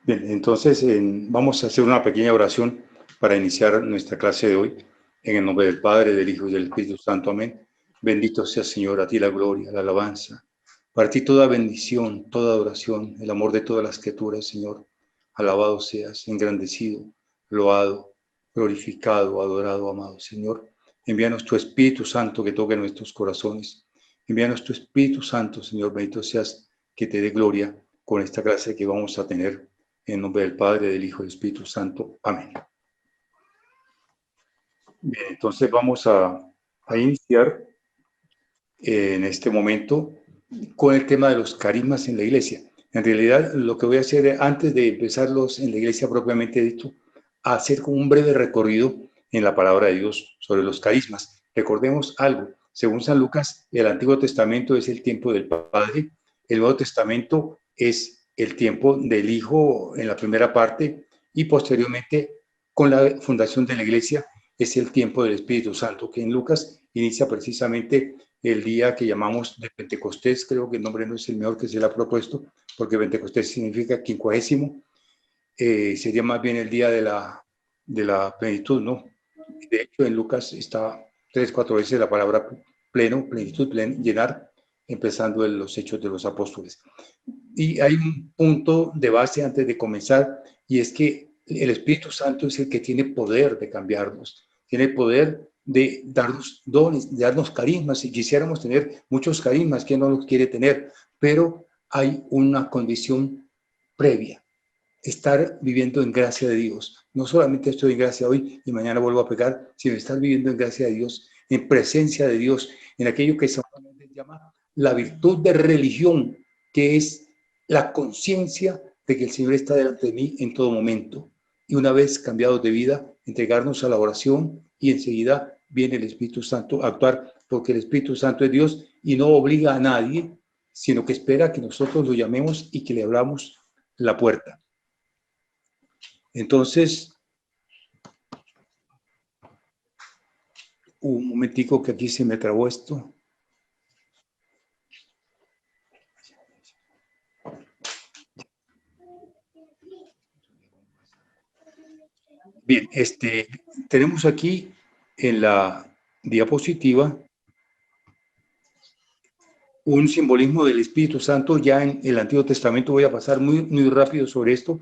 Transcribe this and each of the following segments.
Bien, entonces vamos a hacer una pequeña oración para iniciar nuestra clase de hoy. En el nombre del Padre, del Hijo y del Espíritu Santo. Amén. Bendito sea, Señor, a ti la gloria, la alabanza. Para ti toda bendición, toda adoración, el amor de todas las criaturas, Señor. Alabado seas, engrandecido, loado, glorificado, adorado, amado, Señor. Envíanos tu Espíritu Santo que toque nuestros corazones. Envíanos tu Espíritu Santo, Señor. Bendito seas, que te dé gloria con esta clase que vamos a tener. En nombre del Padre, del Hijo y del Espíritu Santo. Amén. Bien, entonces vamos a iniciar en este momento con el tema de los carismas en la iglesia. En realidad, lo que voy a hacer antes de empezarlos en la iglesia propiamente dicho, hacer como un breve recorrido en la palabra de Dios sobre los carismas. Recordemos algo, según San Lucas, el Antiguo Testamento es el tiempo del Padre, el Nuevo Testamento es el tiempo del Hijo en la primera parte y posteriormente con la fundación de la iglesia es el tiempo del Espíritu Santo, que en Lucas inicia precisamente el día que llamamos de Pentecostés. Creo que el nombre no es el mejor que se le ha propuesto, porque Pentecostés significa quincuagésimo, sería más bien el día de la plenitud, ¿no? De hecho, en Lucas está 3-4 veces la palabra pleno, plenitud, llenar, empezando en los Hechos de los Apóstoles. Y hay un punto de base antes de comenzar, y es que el Espíritu Santo es el que tiene poder de cambiarnos, tiene poder de darnos dones, de darnos carismas. Si quisiéramos tener muchos carismas, ¿quién no los quiere tener? Pero hay una condición previa: estar viviendo en gracia de Dios. No solamente estoy en gracia hoy y mañana vuelvo a pecar, sino estar viviendo en gracia de Dios, en presencia de Dios, en aquello que se llama la virtud de religión, que es la conciencia de que el Señor está delante de mí en todo momento. Y una vez cambiados de vida, entregarnos a la oración, y enseguida viene el Espíritu Santo a actuar, porque el Espíritu Santo es Dios y no obliga a nadie, sino que espera que nosotros lo llamemos y que le abramos la puerta. Entonces, un momentico que aquí se me trabó esto. Bien, tenemos aquí en la diapositiva un simbolismo del Espíritu Santo. Ya en el Antiguo Testamento voy a pasar muy rápido sobre esto,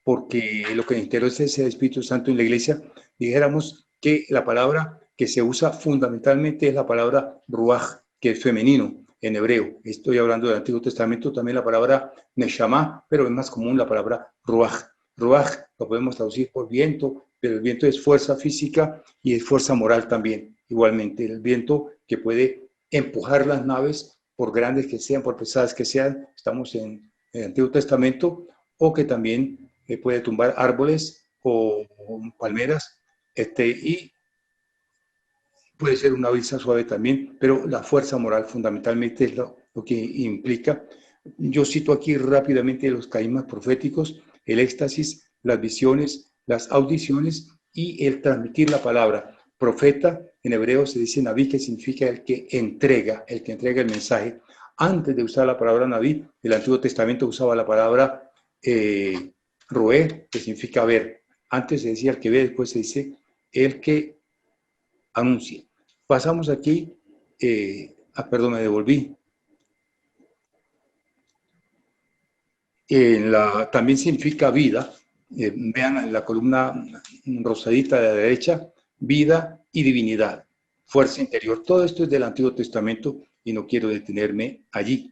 porque lo que me interesa es el Espíritu Santo en la iglesia. Dijéramos que la palabra que se usa fundamentalmente es la palabra ruaj, que es femenino en hebreo. Estoy hablando del Antiguo Testamento, también la palabra neshama, pero es más común la palabra ruaj. Ruaj lo podemos traducir por viento, pero el viento es fuerza física y es fuerza moral también. Igualmente, el viento que puede empujar las naves, por grandes que sean, por pesadas que sean. Estamos en el Antiguo Testamento. O que también puede tumbar árboles o palmeras, y puede ser una brisa suave también, pero la fuerza moral fundamentalmente es lo que implica. Yo cito aquí rápidamente los carismas proféticos: el éxtasis, las visiones, las audiciones y el transmitir la palabra. Profeta, en hebreo se dice naví, que significa el que entrega el mensaje. Antes de usar la palabra naví, el Antiguo Testamento usaba la palabra roé, que significa ver. Antes se decía el que ve, después se dice el que anuncia. Pasamos aquí, perdón, me devolví. También significa vida. Vean en la columna rosadita de la derecha: vida y divinidad, fuerza interior. Todo esto es del Antiguo Testamento y no quiero detenerme allí.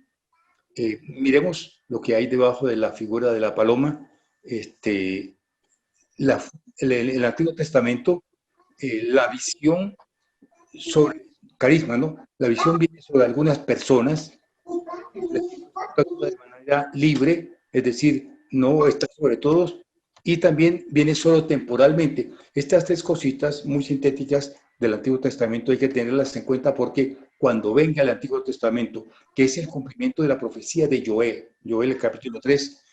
Miremos lo que hay debajo de la figura de la paloma. El Antiguo Testamento, la visión sobre carisma, ¿no? La visión viene sobre algunas personas de manera libre, es decir, no está sobre todos, y también viene solo temporalmente. Estas tres cositas muy sintéticas del Antiguo Testamento hay que tenerlas en cuenta, porque cuando venga el Antiguo Testamento, que es el cumplimiento de la profecía de Joel, el capítulo 3,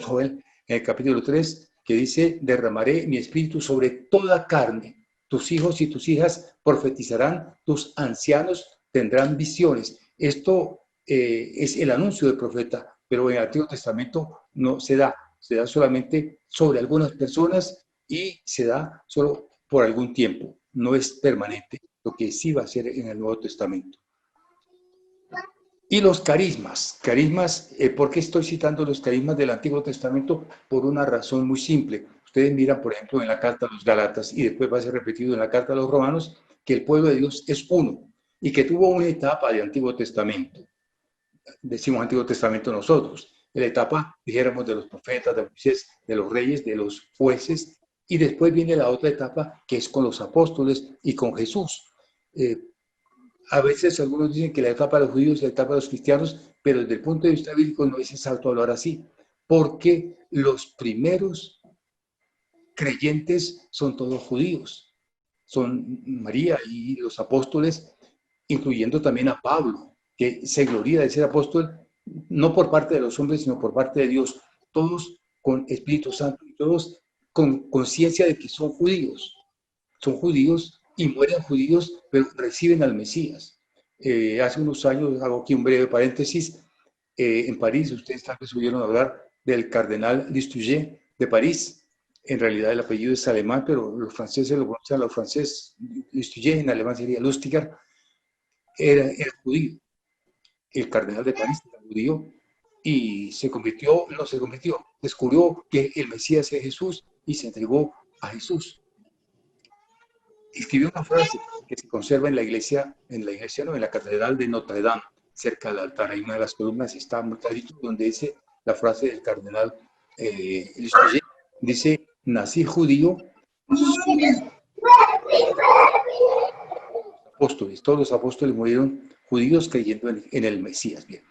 Joel, en el capítulo 3, que dice: derramaré mi espíritu sobre toda carne, tus hijos y tus hijas profetizarán, tus ancianos tendrán visiones. Esto es el anuncio del profeta, pero en el Antiguo Testamento no se da, se da solamente sobre algunas personas y se da solo por algún tiempo, no es permanente, lo que sí va a ser en el Nuevo Testamento. Y los carismas, ¿por qué estoy citando los carismas del Antiguo Testamento? Por una razón muy simple. Ustedes miran, por ejemplo, en la carta a los Gálatas, y después va a ser repetido en la carta a los Romanos, que el pueblo de Dios es uno, y que tuvo una etapa de Antiguo Testamento. Decimos Antiguo Testamento nosotros, en la etapa, dijéramos, de los profetas, de Moisés, de los reyes, de los jueces, y después viene la otra etapa, que es con los apóstoles y con Jesús. A veces algunos dicen que la etapa de los judíos es la etapa de los cristianos, pero desde el punto de vista bíblico no es exacto hablar así, porque los primeros creyentes son todos judíos, son María y los apóstoles, incluyendo también a Pablo, que se gloria de ser apóstol, no por parte de los hombres, sino por parte de Dios, todos con Espíritu Santo y todos con conciencia de que son judíos y mueren judíos, pero reciben al Mesías. Hace unos años, hago aquí un breve paréntesis, en París, ustedes tal vez oyeron hablar del cardenal Listugé de París. En realidad el apellido es alemán, pero los franceses lo pronuncian los franceses. Listugé en alemán sería Lustiger. Era judío. El cardenal de París era judío y descubrió que el Mesías es Jesús y se entregó a Jesús. Escribió una frase que se conserva en la iglesia no, en la catedral de Notre Dame, cerca del altar. Hay una de las columnas, está muy clarito, donde dice la frase del cardenal Listugé, dice, nací judío, apóstoles, todos los apóstoles murieron judíos creyendo en el Mesías. Bien.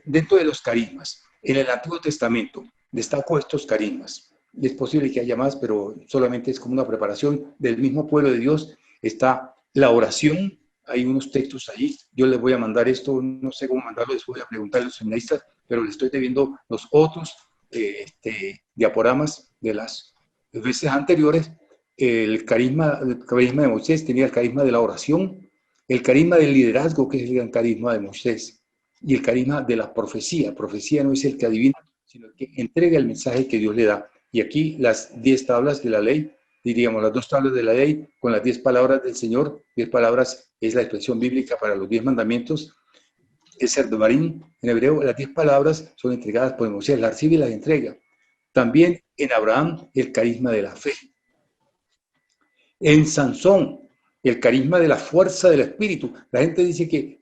Dentro de los carismas, en el Antiguo Testamento, destaco estos carismas. Es posible que haya más, pero solamente es como una preparación del mismo pueblo de Dios. Está la oración, hay unos textos allí. Yo les voy a mandar esto, no sé cómo mandarlo, les voy a preguntar a los seminaristas, pero les estoy debiendo los otros diaporamas de las veces anteriores. El carisma de Moisés tenía el carisma de la oración, el carisma del liderazgo, que es el gran carisma de Moisés, y el carisma de la profecía. Profecía no es el que adivina, sino el que entrega el mensaje que Dios le da. Y aquí las 10 tablas de la ley, diríamos las 2 tablas de la ley con las 10 palabras del Señor. 10 palabras es la expresión bíblica para los 10 mandamientos. El Serdomarín, en hebreo, las 10 palabras son entregadas por Moisés, las recibe y las entrega. También en Abraham, el carisma de la fe. En Sansón, el carisma de la fuerza del espíritu. La gente dice que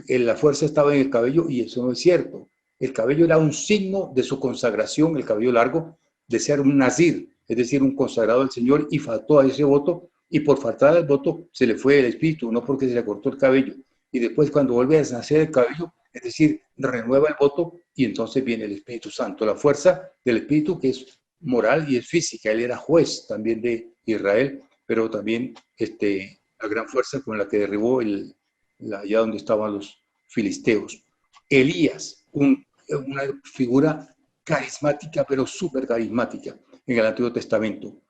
la fuerza estaba en el cabello y eso no es cierto. El cabello era un signo de su consagración, el cabello largo, de ser un nazir, es decir, un consagrado al Señor, y faltó a ese voto, y por faltar al voto se le fue el espíritu, no porque se le cortó el cabello. Y después cuando vuelve a nacer el cabello, es decir, renueva el voto y entonces viene el Espíritu Santo. La fuerza del espíritu que es moral y es física. Él era juez también de Israel, pero también la gran fuerza con la que derribó allá donde estaban los filisteos. Elías, una figura carismática, pero súper carismática en el Antiguo Testamento.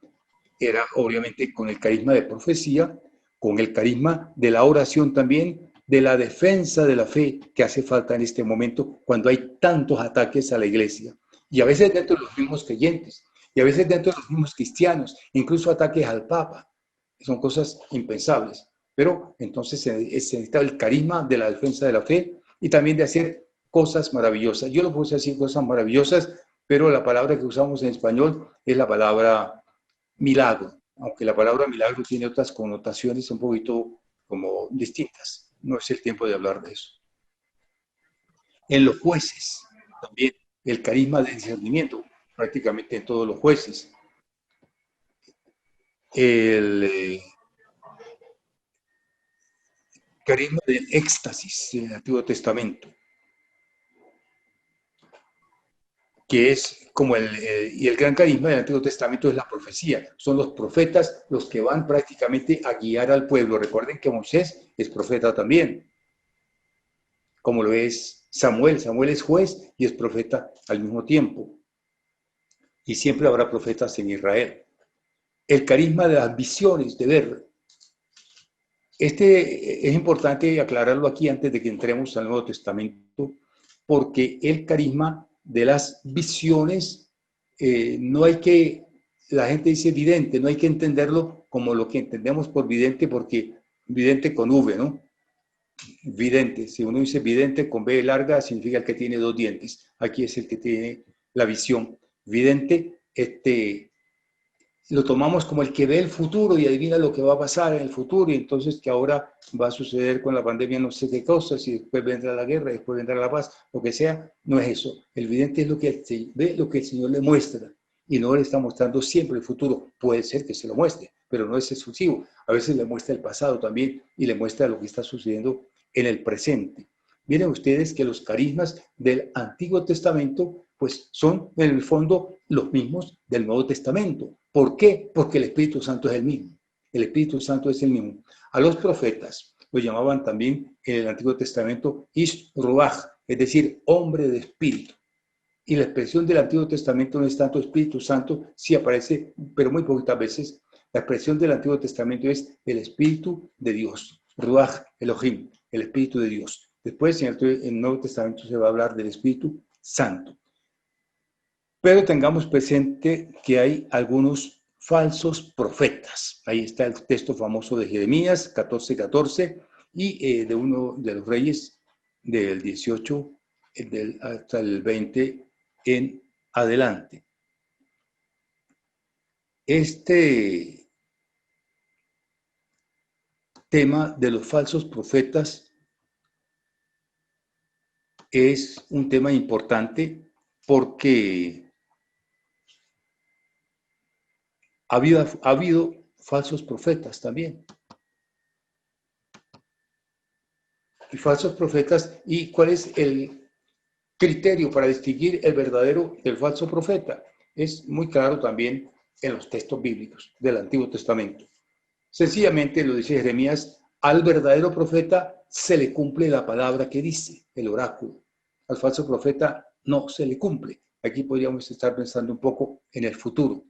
Era obviamente con el carisma de profecía, con el carisma de la oración también, de la defensa de la fe que hace falta en este momento cuando hay tantos ataques a la iglesia. Y a veces dentro de los mismos creyentes, y a veces dentro de los mismos cristianos, incluso ataques al Papa. Son cosas impensables. Pero entonces se necesita el carisma de la defensa de la fe y también de hacer cosas maravillosas. Yo lo puse así, cosas maravillosas, pero la palabra que usamos en español es la palabra milagro, aunque la palabra milagro tiene otras connotaciones un poquito como distintas. No es el tiempo de hablar de eso. En los jueces, también el carisma de discernimiento, prácticamente en todos los jueces. El carisma del éxtasis en el Antiguo Testamento, que es como y el gran carisma del Antiguo Testamento es la profecía. Son los profetas los que van prácticamente a guiar al pueblo. Recuerden que Moisés es profeta también, como lo es Samuel. Samuel es juez y es profeta al mismo tiempo. Y siempre habrá profetas en Israel. El carisma de las visiones, de ver. Es importante aclararlo aquí antes de que entremos al Nuevo Testamento, porque el carisma de las visiones no hay que, la gente dice vidente, no hay que entenderlo como lo que entendemos por vidente, porque vidente con V, ¿no? Vidente, si uno dice vidente con B larga, significa que tiene dos dientes. Aquí es el que tiene la visión. Vidente, lo tomamos como el que ve el futuro y adivina lo que va a pasar en el futuro, y entonces que ahora va a suceder con la pandemia no sé qué cosas, y después vendrá la guerra, después vendrá la paz, lo que sea. No es eso. El vidente es lo que ve, lo que el Señor le muestra, y no le está mostrando siempre el futuro. Puede ser que se lo muestre, pero no es exclusivo. A veces le muestra el pasado también, y le muestra lo que está sucediendo en el presente. Miren ustedes que los carismas del Antiguo Testamento pues son en el fondo los mismos del Nuevo Testamento. ¿Por qué? Porque el Espíritu Santo es el mismo. El Espíritu Santo es el mismo. A los profetas lo llamaban también en el Antiguo Testamento Ish Ruach, es decir, hombre de espíritu. Y la expresión del Antiguo Testamento no es tanto Espíritu Santo, sí aparece, pero muy poquitas veces. La expresión del Antiguo Testamento es el Espíritu de Dios, Ruach Elohim, el Espíritu de Dios. Después en el Nuevo Testamento se va a hablar del Espíritu Santo. Pero tengamos presente que hay algunos falsos profetas. Ahí está el texto famoso de Jeremías 14:14 y de uno de los reyes del 18 hasta el 20 en adelante. Este tema de los falsos profetas es un tema importante porque ha habido falsos profetas también. Y falsos profetas, ¿y cuál es el criterio para distinguir el verdadero del falso profeta? Es muy claro también en los textos bíblicos del Antiguo Testamento. Sencillamente lo dice Jeremías, al verdadero profeta se le cumple la palabra que dice, el oráculo. Al falso profeta no se le cumple. Aquí podríamos estar pensando un poco en el futuro.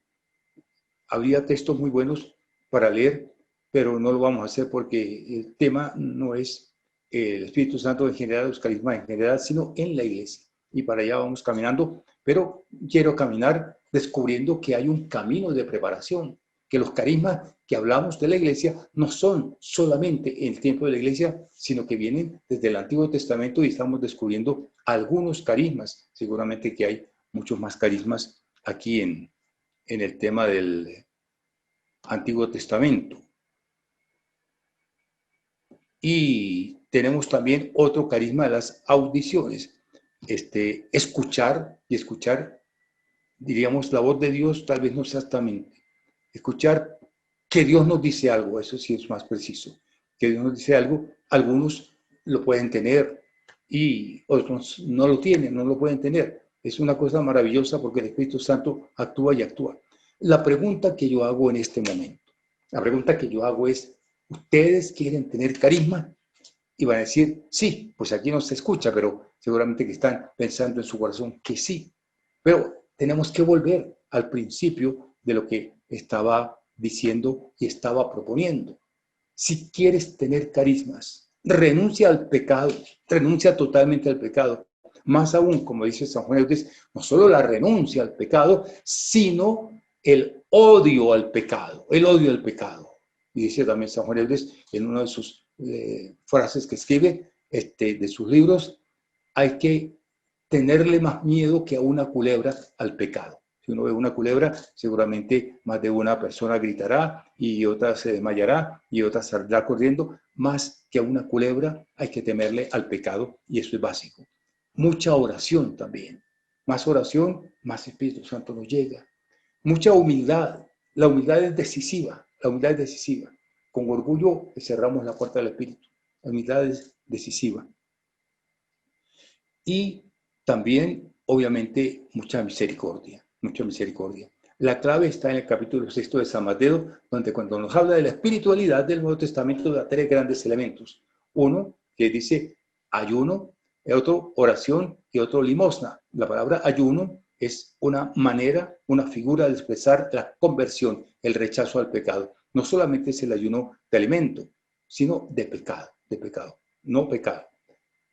Habría textos muy buenos para leer, pero no lo vamos a hacer porque el tema no es el Espíritu Santo en general, los carismas en general, sino en la iglesia. Y para allá vamos caminando, pero quiero caminar descubriendo que hay un camino de preparación, que los carismas que hablamos de la iglesia no son solamente en el tiempo de la iglesia, sino que vienen desde el Antiguo Testamento y estamos descubriendo algunos carismas. Seguramente que hay muchos más carismas aquí en el tema del Antiguo Testamento. Y tenemos también otro carisma de las audiciones. Escuchar y escuchar, diríamos, la voz de Dios, tal vez no exactamente. Escuchar que Dios nos dice algo, eso sí es más preciso. Que Dios nos dice algo, algunos lo pueden tener y otros no lo tienen, no lo pueden tener. Es una cosa maravillosa porque el Espíritu Santo actúa y actúa. La pregunta que yo hago en este momento, la pregunta que yo hago es, ¿ustedes quieren tener carisma? Y van a decir, sí, pues aquí no se escucha, pero seguramente que están pensando en su corazón que sí. Pero tenemos que volver al principio de lo que estaba diciendo y estaba proponiendo. Si quieres tener carismas, renuncia al pecado, renuncia totalmente al pecado. Más aún, como dice San Juan Eudes, no solo la renuncia al pecado, sino el odio al pecado, el odio al pecado. Y dice también San Juan Eudes en una de sus frases que escribe de sus libros, hay que tenerle más miedo que a una culebra al pecado. Si uno ve una culebra, seguramente más de una persona gritará y otra se desmayará y otra saldrá corriendo. Más que a una culebra hay que temerle al pecado y eso es básico. Mucha oración también. Más oración, más Espíritu Santo nos llega. Mucha humildad. La humildad es decisiva. La humildad es decisiva. Con orgullo cerramos la puerta del Espíritu. La humildad es decisiva. Y también, obviamente, mucha misericordia, mucha misericordia. La clave está en el capítulo 6 de San Mateo, donde cuando nos habla de la espiritualidad del Nuevo Testamento da tres grandes elementos. Uno, que dice ayuno, el otro oración y otro limosna. La palabra ayuno es una manera, una figura de expresar la conversión, el rechazo al pecado. No solamente es el ayuno de alimento, sino de pecado, no pecado.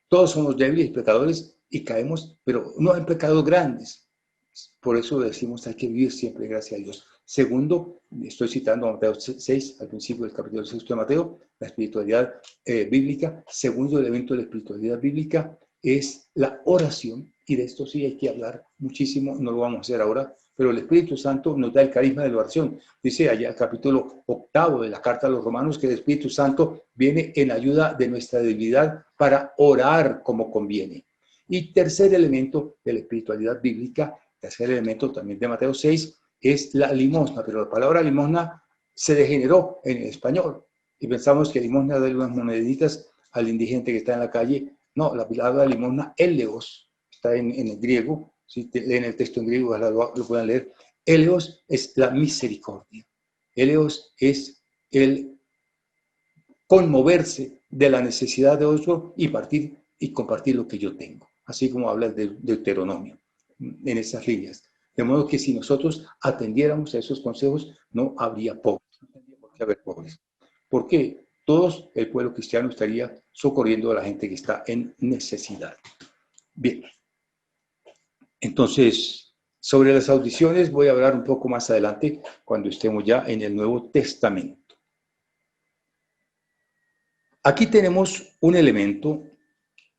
Todos somos débiles y pecadores y caemos, pero no en pecados grandes, Por eso decimos hay que vivir siempre gracias a Dios. Segundo, estoy citando a Mateo 6, al principio del capítulo 6 de Mateo, la espiritualidad bíblica. Segundo elemento de la espiritualidad bíblica es la oración, y de esto sí hay que hablar muchísimo, no lo vamos a hacer ahora, pero el Espíritu Santo nos da el carisma de la oración. Dice allá el capítulo 8 de la carta a los Romanos que el Espíritu Santo viene en ayuda de nuestra debilidad para orar como conviene. Y tercer elemento de la espiritualidad bíblica, tercer elemento también de Mateo 6, es la limosna, pero la palabra limosna se degeneró en el español y pensamos que limosna de unas moneditas al indigente que está en la calle. No, la palabra limosna, eleos, está en el griego. Si leen el texto en griego, lo pueden leer. Eleos es la misericordia. Eleos es el conmoverse de la necesidad de otro y partir y compartir lo que yo tengo. Así como habla de Deuteronomio, en esas líneas. De modo que si nosotros atendiéramos a esos consejos, no habría pobres, no tendría por qué haber pobres. ¿Por qué? Todos el pueblo cristiano estaría socorriendo a la gente que está en necesidad. Bien, entonces, sobre las audiciones voy a hablar un poco más adelante cuando estemos ya en el Nuevo Testamento. Aquí tenemos un elemento,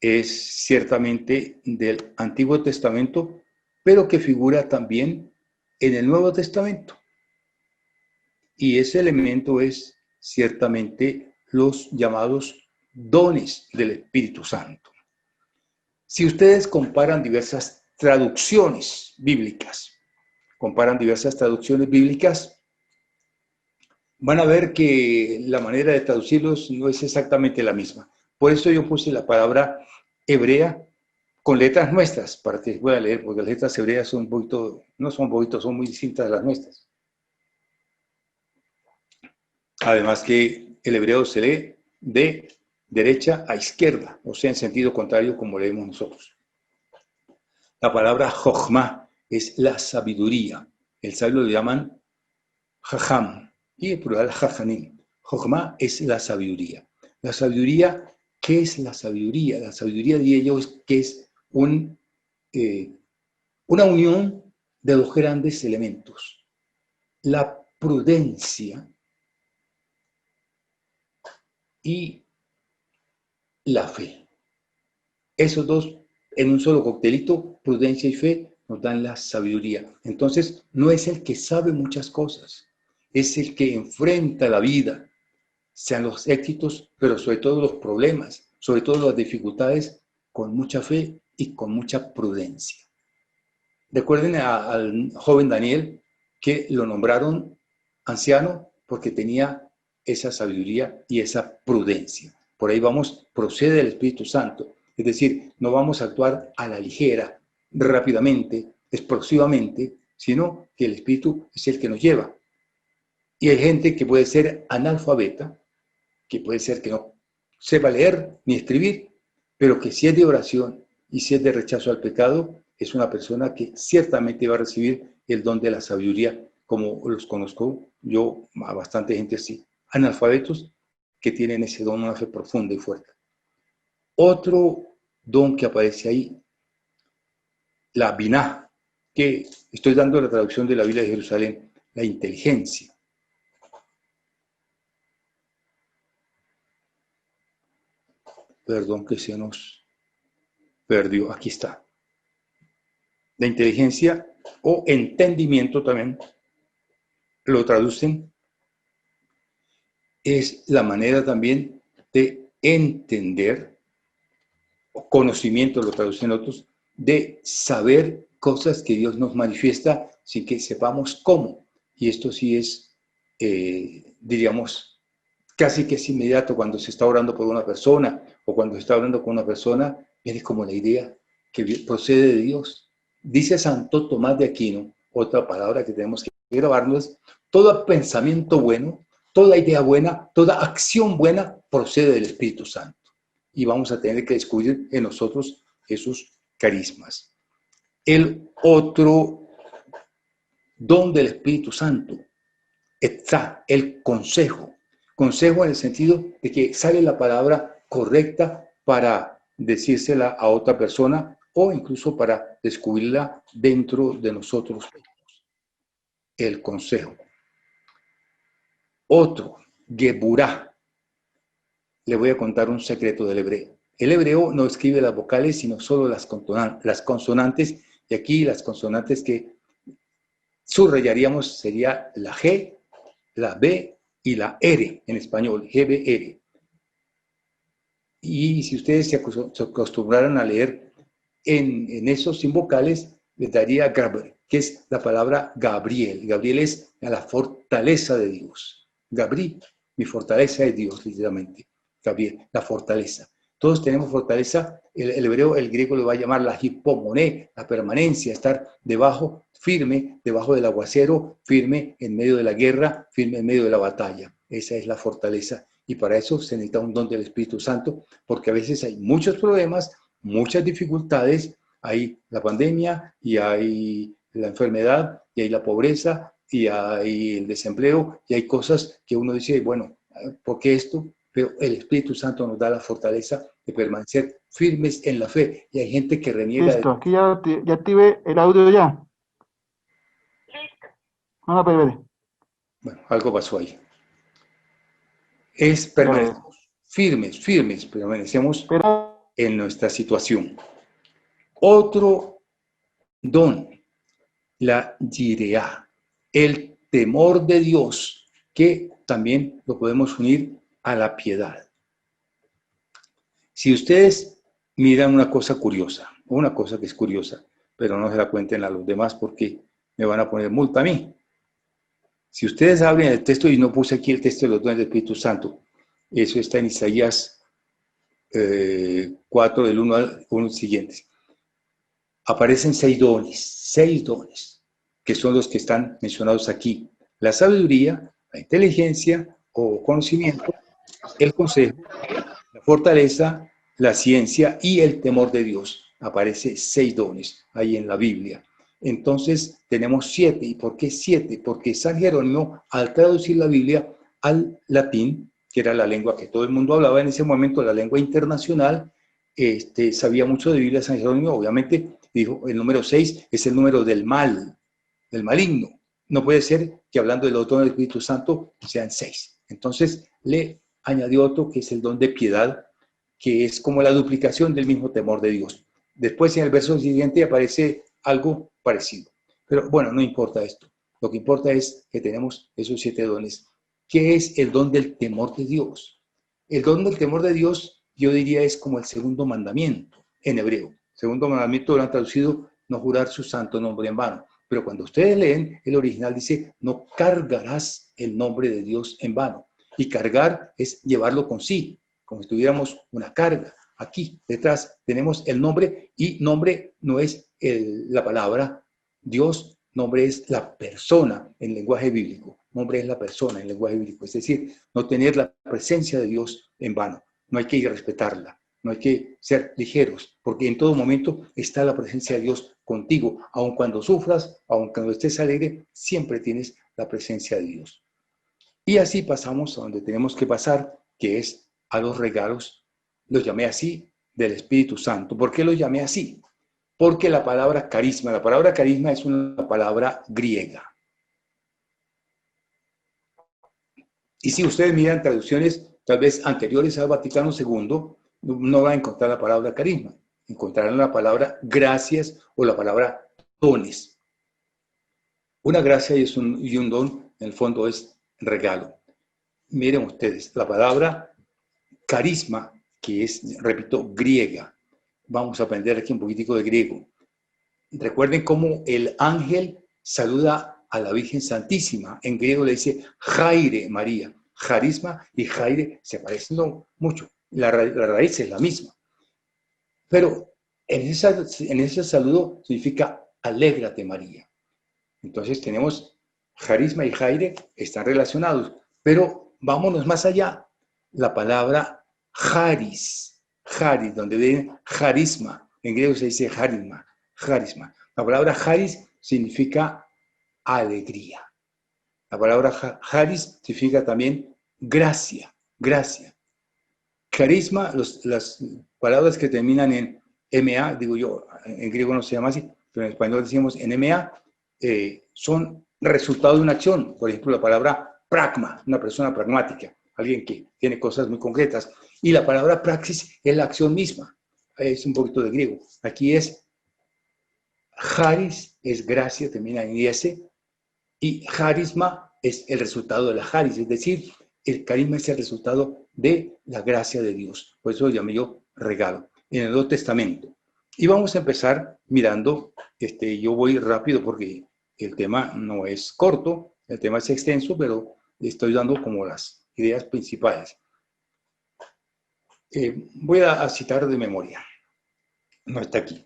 es ciertamente del Antiguo Testamento, pero que figura también en el Nuevo Testamento. Y ese elemento es ciertamente los llamados dones del Espíritu Santo. Si ustedes comparan diversas traducciones bíblicas, van a ver que la manera de traducirlos no es exactamente la misma. Por eso yo puse la palabra hebrea con letras nuestras, para que puedan leer, porque las letras hebreas son un poquito, no son poquitos, son muy distintas de las nuestras. Además que el hebreo se lee de derecha a izquierda, o sea, en sentido contrario como leemos nosotros. La palabra jochma es la sabiduría. El sabio lo llaman jajam, y el plural jajanim. Jochma es la sabiduría. La sabiduría, ¿qué es la sabiduría? La sabiduría, diría yo, es que es una unión de dos grandes elementos. La prudencia y la fe. Esos dos, en un solo coctelito, prudencia y fe, nos dan la sabiduría. Entonces, no es el que sabe muchas cosas, es el que enfrenta la vida, sean los éxitos, pero sobre todo los problemas, sobre todo las dificultades, con mucha fe y con mucha prudencia. Recuerden al joven Daniel, que lo nombraron anciano porque tenía esa sabiduría y esa prudencia. Por ahí vamos, procede el Espíritu Santo. Es decir, no vamos a actuar a la ligera, rápidamente, explosivamente, sino que el Espíritu es el que nos lleva. Y hay gente que puede ser analfabeta, que puede ser que no sepa leer ni escribir, pero que si es de oración y si es de rechazo al pecado, es una persona que ciertamente va a recibir el don de la sabiduría, como los conozco yo a bastante gente así, analfabetos que tienen ese don, una fe profunda y fuerte. Otro don que aparece ahí, la biná, que estoy dando la traducción de la Biblia de Jerusalén, la inteligencia. Perdón que se nos perdió, aquí está. La inteligencia o entendimiento también lo traducen, es la manera también de entender, o conocimiento lo traducen otros, de saber cosas que Dios nos manifiesta sin que sepamos cómo. Y esto sí es, diríamos, casi que es inmediato cuando se está orando por una persona o cuando se está hablando con una persona, viene como la idea que procede de Dios. Dice Santo Tomás de Aquino, otra palabra que tenemos que grabarnos, todo pensamiento bueno, toda idea buena, toda acción buena procede del Espíritu Santo. Y vamos a tener que descubrir en nosotros esos carismas. El otro don del Espíritu Santo está el consejo. Consejo en el sentido de que sale la palabra correcta para decírsela a otra persona o incluso para descubrirla dentro de nosotros. El consejo. Otro, Geburah. Le voy a contar un secreto del hebreo. El hebreo no escribe las vocales, sino solo las consonantes, y aquí las consonantes que subrayaríamos sería la G, la B y la R en español, GBR. Y si ustedes se acostumbraran a leer en esos sin vocales, les daría Gabriel, que es la palabra Gabriel. Gabriel es la fortaleza de Dios. Gabriel, mi fortaleza es Dios, literalmente. Gabriel, la fortaleza. Todos tenemos fortaleza. El hebreo, el griego lo va a llamar la hipomoné, la permanencia, estar debajo, firme, debajo del aguacero, firme en medio de la guerra, firme en medio de la batalla. Esa es la fortaleza. Y para eso se necesita un don del Espíritu Santo, porque a veces hay muchos problemas, muchas dificultades, hay la pandemia y hay la enfermedad y hay la pobreza y hay el desempleo y hay cosas que uno dice, bueno, ¿por qué esto? Pero el Espíritu Santo nos da la fortaleza de permanecer firmes en la fe, y hay gente que reniega. Listo, aquí ya activé el audio ya. Listo. No, espere. Bueno, algo pasó ahí. Es permanecemos firmes, permanecemos Pero, en nuestra situación. Otro don, la yireá, el temor de Dios, que también lo podemos unir a la piedad. Si ustedes miran una cosa curiosa, una cosa que es curiosa, pero no se la cuenten a los demás porque me van a poner multa a mí. Si ustedes abren el texto, y no puse aquí el texto de los dones del Espíritu Santo, eso está en Isaías 4, del 1 al 1 siguiente. Aparecen 6 dones, que son los que están mencionados aquí. La sabiduría, la inteligencia o conocimiento, el consejo, la fortaleza, la ciencia y el temor de Dios. Aparece 6 dones ahí en la Biblia. Entonces tenemos 7. ¿Y por qué 7? Porque San Jerónimo, al traducir la Biblia al latín, que era la lengua que todo el mundo hablaba en ese momento, la lengua internacional, sabía mucho de Biblia. San Jerónimo, obviamente, dijo, el número 6 es el número del mal, del maligno. No puede ser que hablando del don del Espíritu Santo sean 6. Entonces le añadió otro, que es el don de piedad, que es como la duplicación del mismo temor de Dios. Después, en el verso siguiente, aparece algo parecido. Pero bueno, no importa esto. Lo que importa es que tenemos esos 7 dones. ¿Qué es el don del temor de Dios? El don del temor de Dios, yo diría, es como el segundo mandamiento en hebreo. Segundo mandamiento lo han traducido, no jurar su santo nombre en vano. Pero cuando ustedes leen, el original dice, no cargarás el nombre de Dios en vano. Y cargar es llevarlo consigo, como si tuviéramos una carga. Aquí detrás tenemos el nombre, y nombre no es la palabra Dios, nombre es la persona en lenguaje bíblico. Nombre es la persona en lenguaje bíblico. Es decir, no tener la presencia de Dios en vano. No hay que irrespetarla. No hay que ser ligeros, porque en todo momento está la presencia de Dios contigo. Aun cuando sufras, aun cuando estés alegre, siempre tienes la presencia de Dios. Y así pasamos a donde tenemos que pasar, que es a los regalos. Los llamé así, del Espíritu Santo. ¿Por qué los llamé así? Porque la palabra carisma es una palabra griega. Y si ustedes miran traducciones tal vez anteriores al Vaticano II, no van a encontrar la palabra carisma. Encontrarán la palabra gracias o la palabra dones. Una gracia y un don, en el fondo, es regalo. Miren ustedes, la palabra carisma, que es, repito, griega. Vamos a aprender aquí un poquitico de griego. Recuerden cómo el ángel saluda a la Virgen Santísima. En griego le dice Jaire María. Carisma y Jaire se parecen mucho. La raíz es la misma. Pero en ese saludo significa alégrate María. Entonces tenemos carisma y Jaire, están relacionados. Pero vámonos más allá. La palabra Haris, donde viene carisma. En griego se dice carisma. La palabra Haris significa alegría. La palabra Haris significa también gracia. Carisma, las palabras que terminan en MA, digo yo, en griego no se llama así, pero en español decimos NMA, son resultado de una acción. Por ejemplo, la palabra pragma, una persona pragmática, alguien que tiene cosas muy concretas. Y la palabra praxis es la acción misma, es un poquito de griego. Aquí es charis, es gracia, termina en S, y charisma es el resultado de la charis, es decir, el carisma es el resultado de la gracia de Dios. Por eso lo llamé yo regalo, en el Nuevo Testamento. Y vamos a empezar mirando, yo voy rápido porque el tema no es corto, el tema es extenso, pero estoy dando como las ideas principales. Voy a citar de memoria, no está aquí.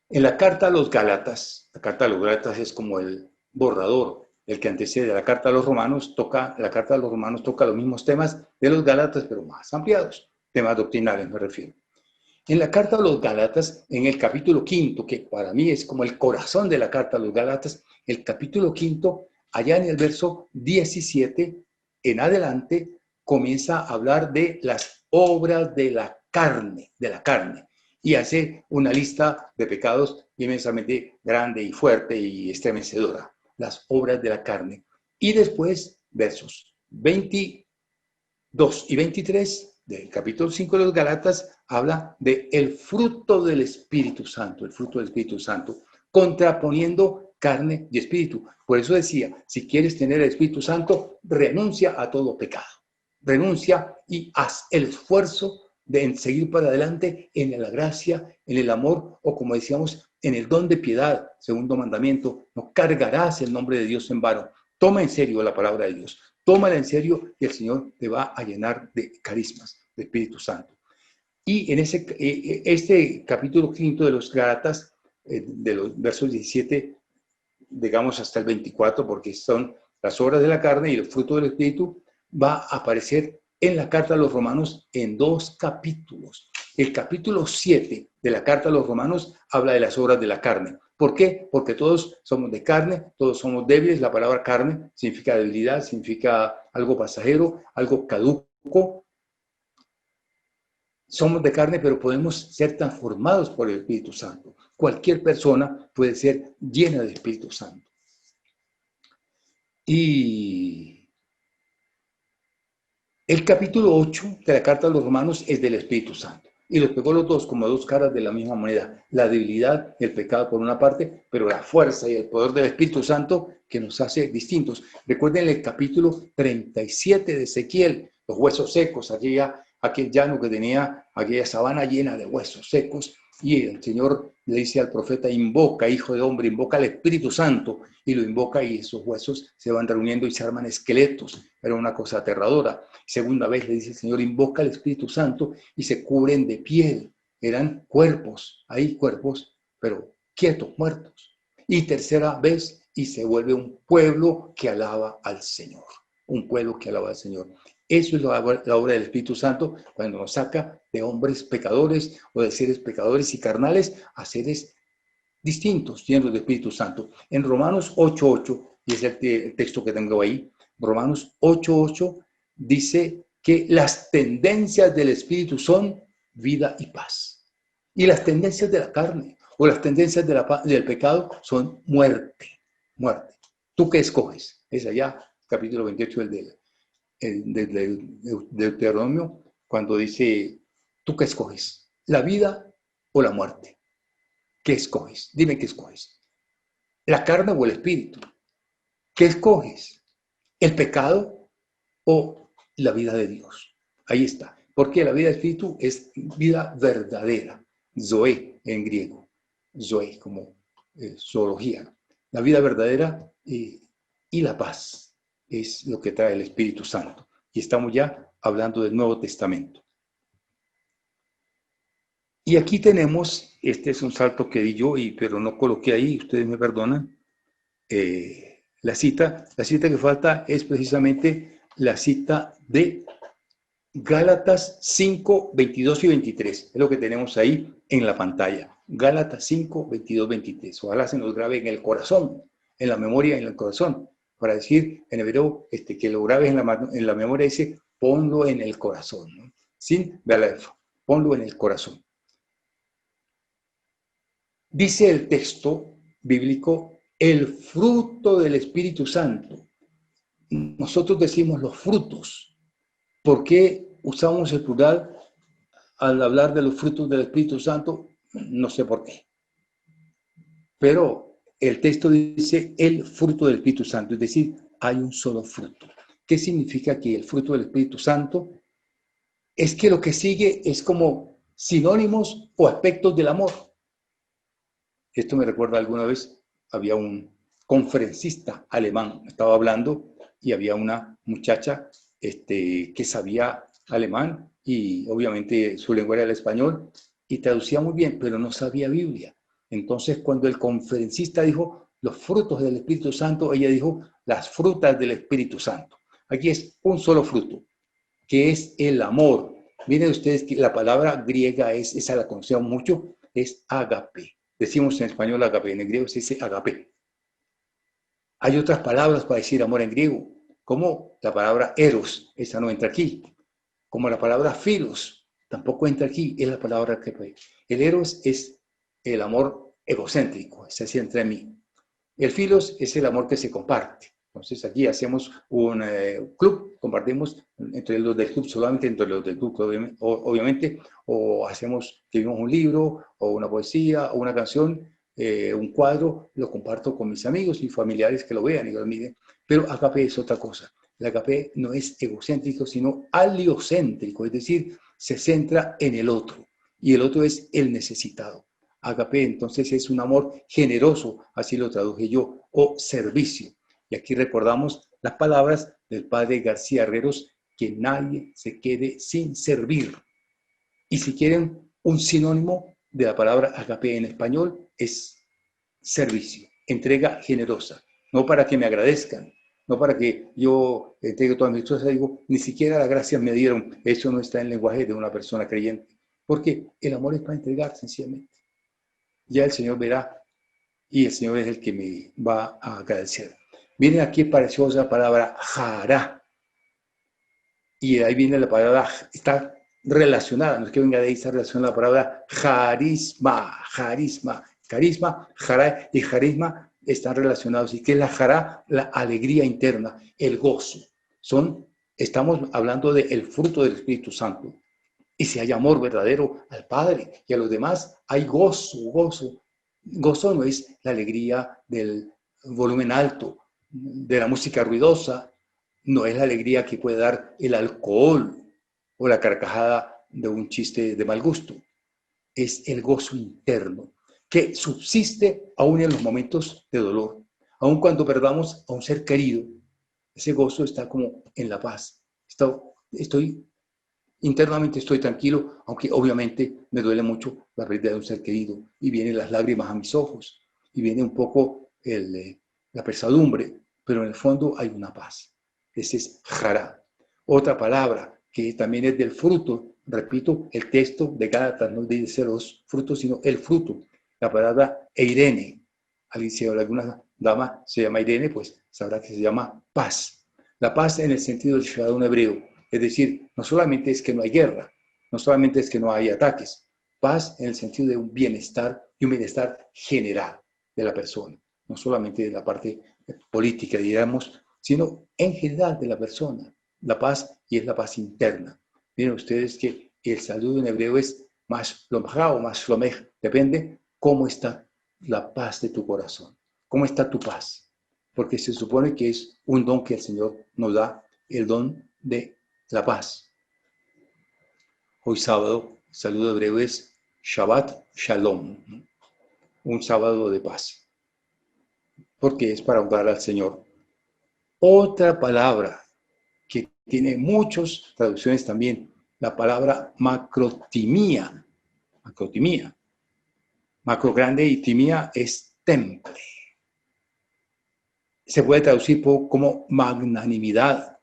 En la carta a los Gálatas, la carta a los Gálatas es como el borrador, el que antecede a la carta a los Romanos, la carta a los Romanos toca los mismos temas de los Gálatas, pero más ampliados, temas doctrinales me refiero. En la carta a los Gálatas, en el capítulo 5, que para mí es como el corazón de la carta a los Gálatas, el capítulo 5, allá en el verso 17 en adelante, comienza a hablar de las obras de la carne, y hace una lista de pecados inmensamente grande y fuerte y estremecedora, las obras de la carne. Y después, versos 22 y 23 del capítulo 5 de los Gálatas, habla de el fruto del Espíritu Santo, contraponiendo carne y espíritu. Por eso decía, si quieres tener el Espíritu Santo, renuncia a todo pecado. Renuncia y haz el esfuerzo de seguir para adelante en la gracia, en el amor, o como decíamos, en el don de piedad, segundo mandamiento, no cargarás el nombre de Dios en vano. Toma en serio la palabra de Dios, tómala en serio y el Señor te va a llenar de carismas, de Espíritu Santo. Y en este capítulo 5 de los Gálatas, de los versos 17, digamos hasta el 24, porque son las obras de la carne y el fruto del Espíritu, va a aparecer en la carta a los Romanos en 2 capítulos. El capítulo 7 de la carta a los Romanos habla de las obras de la carne. ¿Por qué? Porque todos somos de carne, todos somos débiles. La palabra carne significa debilidad, significa algo pasajero, algo caduco. Somos de carne, pero podemos ser transformados por el Espíritu Santo. Cualquier persona puede ser llena del Espíritu Santo. Y el capítulo 8 de la carta a los Romanos es del Espíritu Santo. Y los pegó los dos como dos caras de la misma moneda. La debilidad y el pecado por una parte, pero la fuerza y el poder del Espíritu Santo que nos hace distintos. Recuerden el capítulo 37 de Ezequiel, los huesos secos, aquel llano que tenía aquella sabana llena de huesos secos. Y el Señor le dice al profeta, invoca, hijo de hombre, invoca al Espíritu Santo. Y lo invoca y esos huesos se van reuniendo y se arman esqueletos. Era una cosa aterradora. Segunda vez le dice el Señor, invoca al Espíritu Santo y se cubren de piel. Eran cuerpos, hay cuerpos, pero quietos, muertos. Y tercera vez, y se vuelve un pueblo que alaba al Señor. Un pueblo que alaba al Señor. Eso es la obra del Espíritu Santo cuando nos saca de hombres pecadores o de seres pecadores y carnales a seres distintos, llenos de Espíritu Santo. En Romanos 8:8, y es el texto que tengo ahí, Romanos 8:8 dice que las tendencias del Espíritu son vida y paz. Y las tendencias de la carne o las tendencias del pecado son muerte. Muerte. ¿Tú qué escoges? Es allá, capítulo 28 del Deuteronomio, cuando dice, ¿tú qué escoges? ¿La vida o la muerte? ¿Qué escoges? Dime qué escoges. ¿La carne o el espíritu? ¿Qué escoges? ¿El pecado o la vida de Dios? Ahí está. Porque la vida del espíritu es vida verdadera. Zoe en griego. Zoe como zoología. La vida verdadera y la paz es lo que trae el Espíritu Santo. Y estamos ya hablando del Nuevo Testamento. Y aquí tenemos, este es un salto que di yo, pero no coloqué ahí, ustedes me perdonan, la cita que falta es precisamente la cita de Gálatas 5, 22 y 23. Es lo que tenemos ahí en la pantalla. Gálatas 5, 22, 23. Ojalá se nos grabe en el corazón, en la memoria, en el corazón. Para decir en hebreo que lo grabes en la memoria, dice ponlo en el corazón, ¿no? Sin belef, ponlo en el corazón. Dice el texto bíblico, el fruto del Espíritu Santo. Nosotros decimos los frutos. ¿Por qué usamos el plural al hablar de los frutos del Espíritu Santo? No sé por qué. Pero el texto dice el fruto del Espíritu Santo, es decir, hay un solo fruto. ¿Qué significa que el fruto del Espíritu Santo? Es que lo que sigue es como sinónimos o aspectos del amor. Esto me recuerda alguna vez, había un conferencista alemán, estaba hablando y había una muchacha que sabía alemán y obviamente su lengua era el español y traducía muy bien, pero no sabía Biblia. Entonces cuando el conferencista dijo los frutos del Espíritu Santo, ella dijo las frutas del Espíritu Santo. Aquí es un solo fruto, que es el amor. Miren ustedes que la palabra griega esa la conocemos mucho, es agape. Decimos en español agape, en griego se dice agape. Hay otras palabras para decir amor en griego, como la palabra eros, esa no entra aquí. Como la palabra filos, tampoco entra aquí, es la palabra que... El eros es el amor egocéntrico, ese sí entra en mí. El filos es el amor que se comparte. Entonces aquí hacemos un club, compartimos entre los del club, solamente entre los del club, obviamente, o hacemos, escribimos un libro, o una poesía, o una canción, un cuadro, lo comparto con mis amigos y familiares que lo vean y lo miren. Pero agape es otra cosa. El agape no es egocéntrico, sino aliocéntrico, es decir, se centra en el otro, y el otro es el necesitado. Agape, entonces, es un amor generoso, así lo traduje yo, o servicio. Y aquí recordamos las palabras del padre García Herreros, que nadie se quede sin servir. Y si quieren un sinónimo de la palabra agape en español, es servicio, entrega generosa. No para que me agradezcan, no para que yo entregue todas mis cosas, digo, ni siquiera las gracias me dieron. Eso no está en el lenguaje de una persona creyente. Porque el amor es para entregar, sencillamente. Ya el Señor verá y el Señor es el que me va a agradecer. Miren aquí apareció esa palabra jará. Y ahí viene la palabra, está relacionada, no es que venga de ahí, está relacionada la palabra carisma, carisma, jará y carisma están relacionados. ¿Y qué es la jará? La alegría interna, el gozo. Estamos hablando del fruto del Espíritu Santo. Y si hay amor verdadero al Padre y a los demás, hay gozo, gozo. Gozo no es la alegría del volumen alto, de la música ruidosa, no es la alegría que puede dar el alcohol o la carcajada de un chiste de mal gusto. Es el gozo interno que subsiste aún en los momentos de dolor, aun cuando perdamos a un ser querido. Ese gozo está como en la paz. Internamente estoy tranquilo, aunque obviamente me duele mucho la pérdida de un ser querido y vienen las lágrimas a mis ojos y viene un poco la pesadumbre, pero en el fondo hay una paz. Ese es jará. Otra palabra que también es del fruto, repito, el texto de Gálatas no dice los frutos, sino el fruto. La palabra eirene. Si alguna dama se llama Irene, pues sabrá que se llama paz. La paz en el sentido del ciudadano hebreo. Es decir, no solamente es que no hay guerra, no solamente es que no hay ataques, paz en el sentido de un bienestar y un bienestar general de la persona, no solamente de la parte política, digamos, sino en general de la persona, la paz y es la paz interna. Miren ustedes que el saludo en hebreo es más lomja o más lomej, depende cómo está la paz de tu corazón, cómo está tu paz, porque se supone que es un don que el Señor nos da, el don de la paz. Hoy sábado, el saludo hebreo es Shabbat Shalom, un sábado de paz, porque es para honrar al Señor. Otra palabra que tiene muchas traducciones también, la palabra macrotimía. Macrotimía. Macro grande y timía es temple. Se puede traducir como magnanimidad,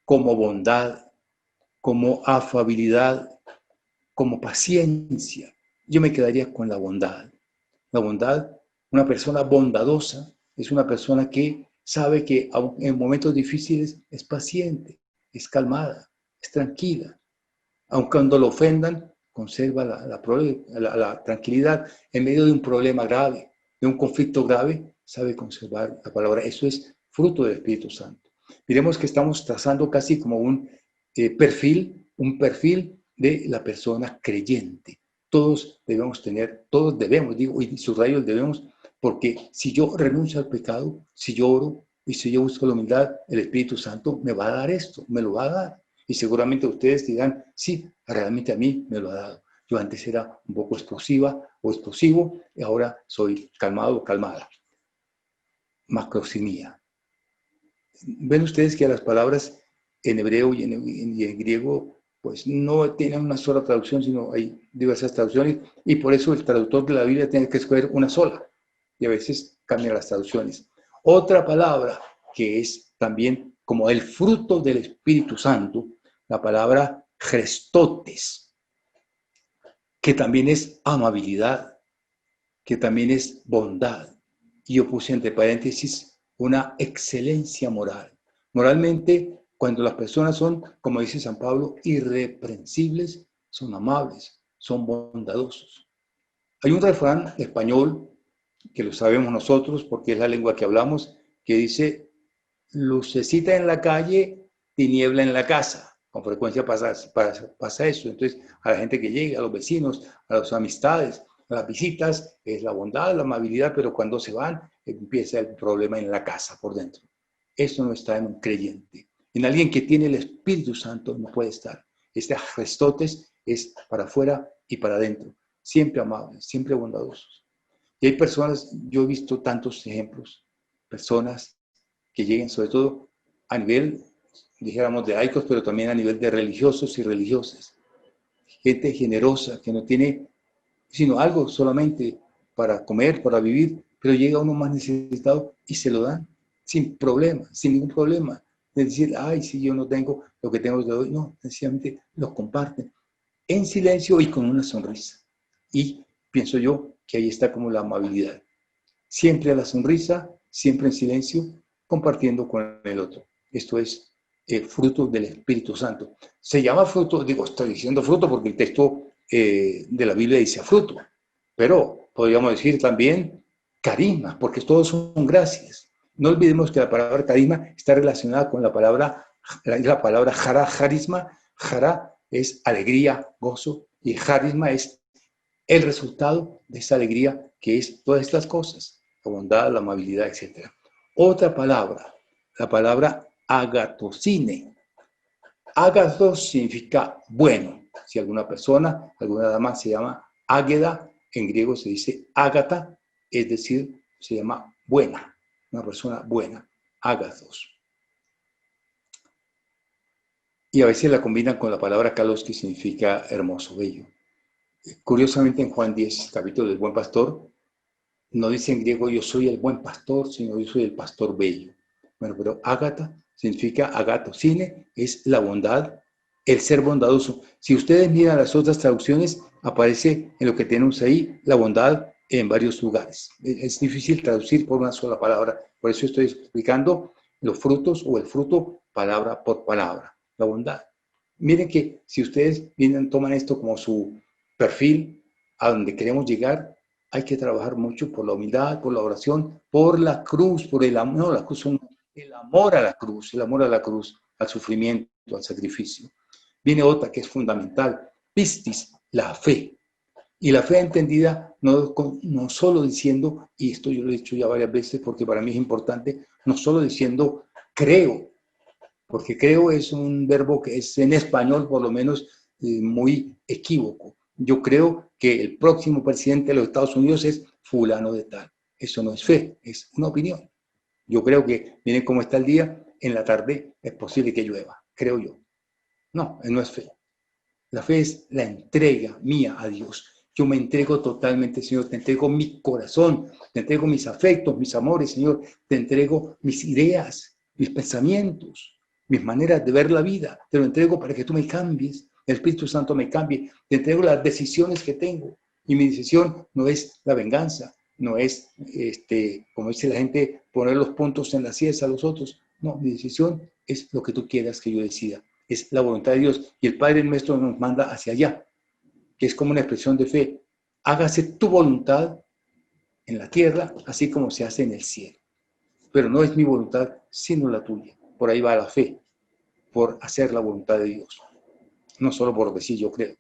como bondad, como afabilidad, como paciencia. Yo me quedaría con la bondad. La bondad, una persona bondadosa es una persona que sabe que en momentos difíciles es paciente, es calmada, es tranquila. Aun cuando lo ofendan, conserva la tranquilidad en medio de un problema grave, de un conflicto grave, sabe conservar la palabra. Eso es fruto del Espíritu Santo. Miremos que estamos trazando casi como un perfil de la persona creyente. Todos debemos, digo, y subrayo el debemos, porque si yo renuncio al pecado, si yo oro y si yo busco la humildad, el Espíritu Santo me va a dar esto, me lo va a dar. Y seguramente ustedes dirán, sí, realmente a mí me lo ha dado. Yo antes era un poco explosiva o explosivo y ahora soy calmado o calmada. Macrosimía. Ven ustedes que las palabras en hebreo y en griego pues no tienen una sola traducción, sino hay diversas traducciones y por eso el traductor de la Biblia tiene que escoger una sola y a veces cambian las traducciones. Otra palabra que es también como el fruto del Espíritu Santo, la palabra Christotes, que también es amabilidad, que también es bondad. Y yo puse entre paréntesis una excelencia moral. Moralmente, cuando las personas son, como dice San Pablo, irreprensibles, son amables, son bondadosos. Hay un refrán español, que lo sabemos nosotros porque es la lengua que hablamos, que dice, lucecita en la calle, tiniebla en la casa. Con frecuencia pasa eso. Entonces, a la gente que llega, a los vecinos, a las amistades, a las visitas, es la bondad, la amabilidad, pero cuando se van, empieza el problema en la casa, por dentro. Eso no está en un creyente. En alguien que tiene el Espíritu Santo no puede estar. Este Christotes es para afuera y para adentro. Siempre amables, siempre bondadosos. Y hay personas, yo he visto tantos ejemplos, personas que lleguen sobre todo a nivel, dijéramos, de laicos, pero también a nivel de religiosos y religiosas. Gente generosa que no tiene sino algo solamente para comer, para vivir, pero llega uno más necesitado y se lo dan sin problema, sin ningún problema. De decir, ay, si yo no tengo lo que tengo de hoy, no, sencillamente lo comparten en silencio y con una sonrisa. Y pienso yo que ahí está como la amabilidad. Siempre a la sonrisa, siempre en silencio, compartiendo con el otro. Esto es fruto del Espíritu Santo. Se llama fruto, digo, estoy diciendo fruto porque el texto de la Biblia dice fruto, pero podríamos decir también carisma, porque todos son gracias. No olvidemos que la palabra carisma está relacionada con la palabra jara, jarisma. Jara es alegría, gozo, y jarisma es el resultado de esa alegría que es todas estas cosas, la bondad, la amabilidad, etc. Otra palabra, la palabra agatocine. Agathos significa bueno. Si alguna persona, alguna dama se llama águeda, en griego se dice ágata, es decir, se llama buena, una persona buena, agathos. Y a veces la combinan con la palabra kalos, que significa hermoso, bello. Curiosamente en Juan 10, capítulo del buen pastor, no dice en griego yo soy el buen pastor, sino yo soy el pastor bello. Bueno, pero ágata significa agatocine, es la bondad, el ser bondadoso. Si ustedes miran las otras traducciones, aparece en lo que tenemos ahí la bondad en varios lugares. Es difícil traducir por una sola palabra, por eso estoy explicando los frutos o el fruto palabra por palabra, la bondad. Miren que si ustedes toman esto como su perfil a donde queremos llegar, hay que trabajar mucho por la humildad, por la oración, por la cruz, por el amor, no, la cruz, el amor a la cruz, el amor a la cruz, al sufrimiento, al sacrificio. Viene otra que es fundamental, pistis, la fe. Y la fe entendida no solo diciendo, y esto yo lo he dicho ya varias veces porque para mí es importante, no solo diciendo creo, porque creo es un verbo que es en español por lo menos muy equívoco. Yo creo que el próximo presidente de los Estados Unidos es fulano de tal. Eso no es fe, es una opinión. Yo creo que, miren cómo está el día, en la tarde es posible que llueva, creo yo. No, no es fe. La fe es la entrega mía a Dios. Yo me entrego totalmente, Señor. Te entrego mi corazón, te entrego mis afectos, mis amores, Señor. Te entrego mis ideas, mis pensamientos, mis maneras de ver la vida. Te lo entrego para que tú me cambies. El Espíritu Santo me cambie. Te entrego las decisiones que tengo. Y mi decisión no es la venganza, no es, como dice la gente, poner los puntos en las sillas a los otros. No, mi decisión es lo que tú quieras que yo decida. Es la voluntad de Dios. Y el Padre nuestro nos manda hacia allá. que es como una expresión de fe. Hágase tu voluntad en la tierra, así como se hace en el cielo. Pero no es mi voluntad, sino la tuya. Por ahí va la fe, por hacer la voluntad de Dios. No solo por decir yo creo.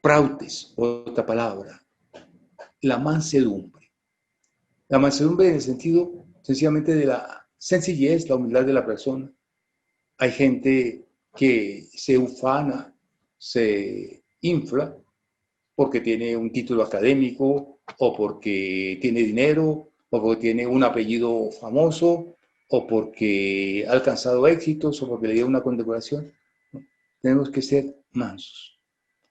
Prautes, otra palabra. La mansedumbre. La mansedumbre en el sentido sencillamente de la sencillez, la humildad de la persona. Hay gente que se ufana, se infla porque tiene un título académico o porque tiene dinero o porque tiene un apellido famoso o porque ha alcanzado éxitos o porque le dio una condecoración. ¿No? Tenemos que ser mansos.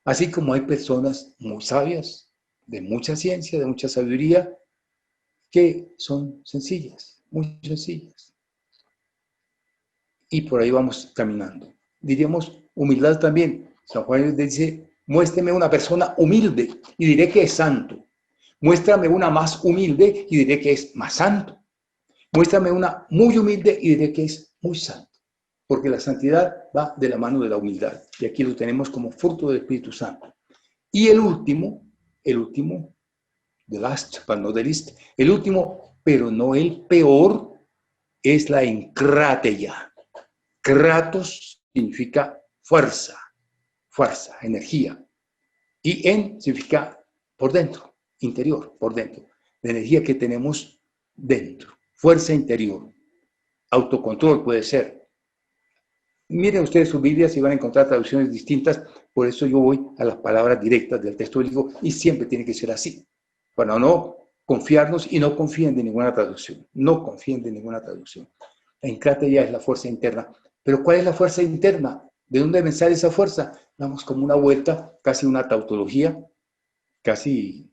Así como hay personas muy sabias, de mucha ciencia, de mucha sabiduría, que son sencillas, muy sencillas. Y por ahí vamos caminando. Diríamos humildad también. San Juan dice, muéstrame una persona humilde y diré que es santo. Muéstrame una más humilde y diré que es más santo. Muéstrame una muy humilde y diré que es muy santo. Porque la santidad va de la mano de la humildad. Y aquí lo tenemos como fruto del Espíritu Santo. Y el último, the last, but not the least, el último, pero no el peor, es la encrateia. Kratos significa fuerza, energía. Y en significa por dentro, interior, por dentro. La energía que tenemos dentro, fuerza interior. Autocontrol puede ser. Miren ustedes sus Biblias y van a encontrar traducciones distintas, por eso yo voy a las palabras directas del texto bíblico y siempre tiene que ser así, para no confiarnos y no confíen de ninguna traducción, no confíen de ninguna traducción. La encrateia es la fuerza interna, pero ¿cuál es la fuerza interna? ¿De dónde me sale esa fuerza? Damos como una vuelta, casi una tautología, casi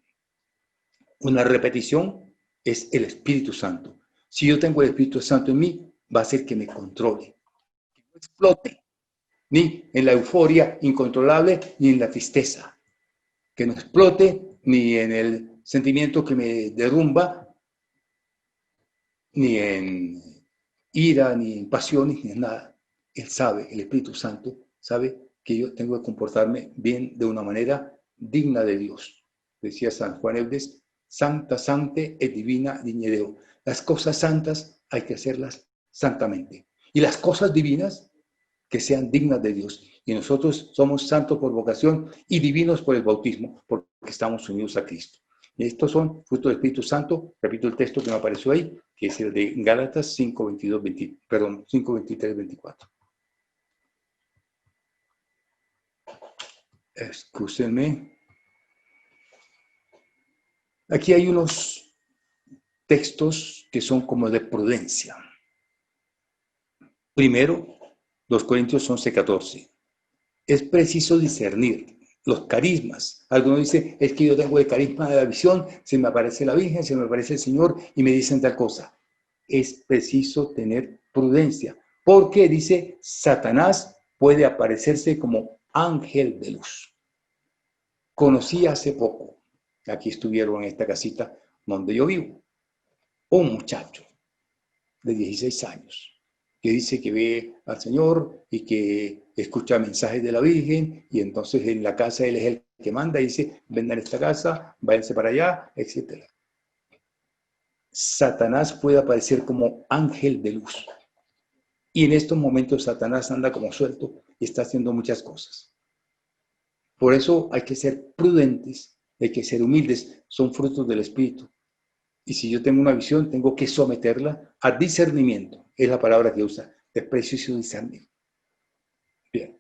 una repetición, es el Espíritu Santo. Si yo tengo el Espíritu Santo en mí, va a hacer que me controle, que no explote, ni en la euforia incontrolable, ni en la tristeza, que no explote, ni en el sentimiento que me derrumba, ni en ira, ni en pasiones, ni en nada. Él sabe, el Espíritu Santo sabe que yo tengo que comportarme bien de una manera digna de Dios. Decía San Juan Eudes, Sancta Sancte et Divina Dignideo. Las cosas santas hay que hacerlas santamente. Y las cosas divinas que sean dignas de Dios. Y nosotros somos santos por vocación y divinos por el bautismo, porque estamos unidos a Cristo. Y estos son frutos del Espíritu Santo. Repito el texto que me apareció ahí, que es el de Gálatas 5, 22, 5, 23, 24. Excúsenme. Aquí hay unos textos que son como de prudencia. Primero, 2 Corintios 11, 14. Es preciso discernir los carismas. Algunos dicen, es que yo tengo el carisma de la visión, se me aparece la Virgen, se me aparece el Señor y me dicen tal cosa. Es preciso tener prudencia, porque dice, Satanás puede aparecerse como ángel de luz. Conocí hace poco, aquí estuvieron en esta casita donde yo vivo, un muchacho de 16 años que dice que ve al Señor y que escucha mensajes de la Virgen y entonces en la casa él es el que manda y dice, vengan a esta casa, váyanse para allá, etc. Satanás puede aparecer como ángel de luz. Y en estos momentos Satanás anda como suelto y está haciendo muchas cosas. Por eso hay que ser prudentes, hay que ser humildes, son frutos del Espíritu. Y si yo tengo una visión, tengo que someterla a discernimiento. Es la palabra que usa, desprecio y discernimiento. Bien.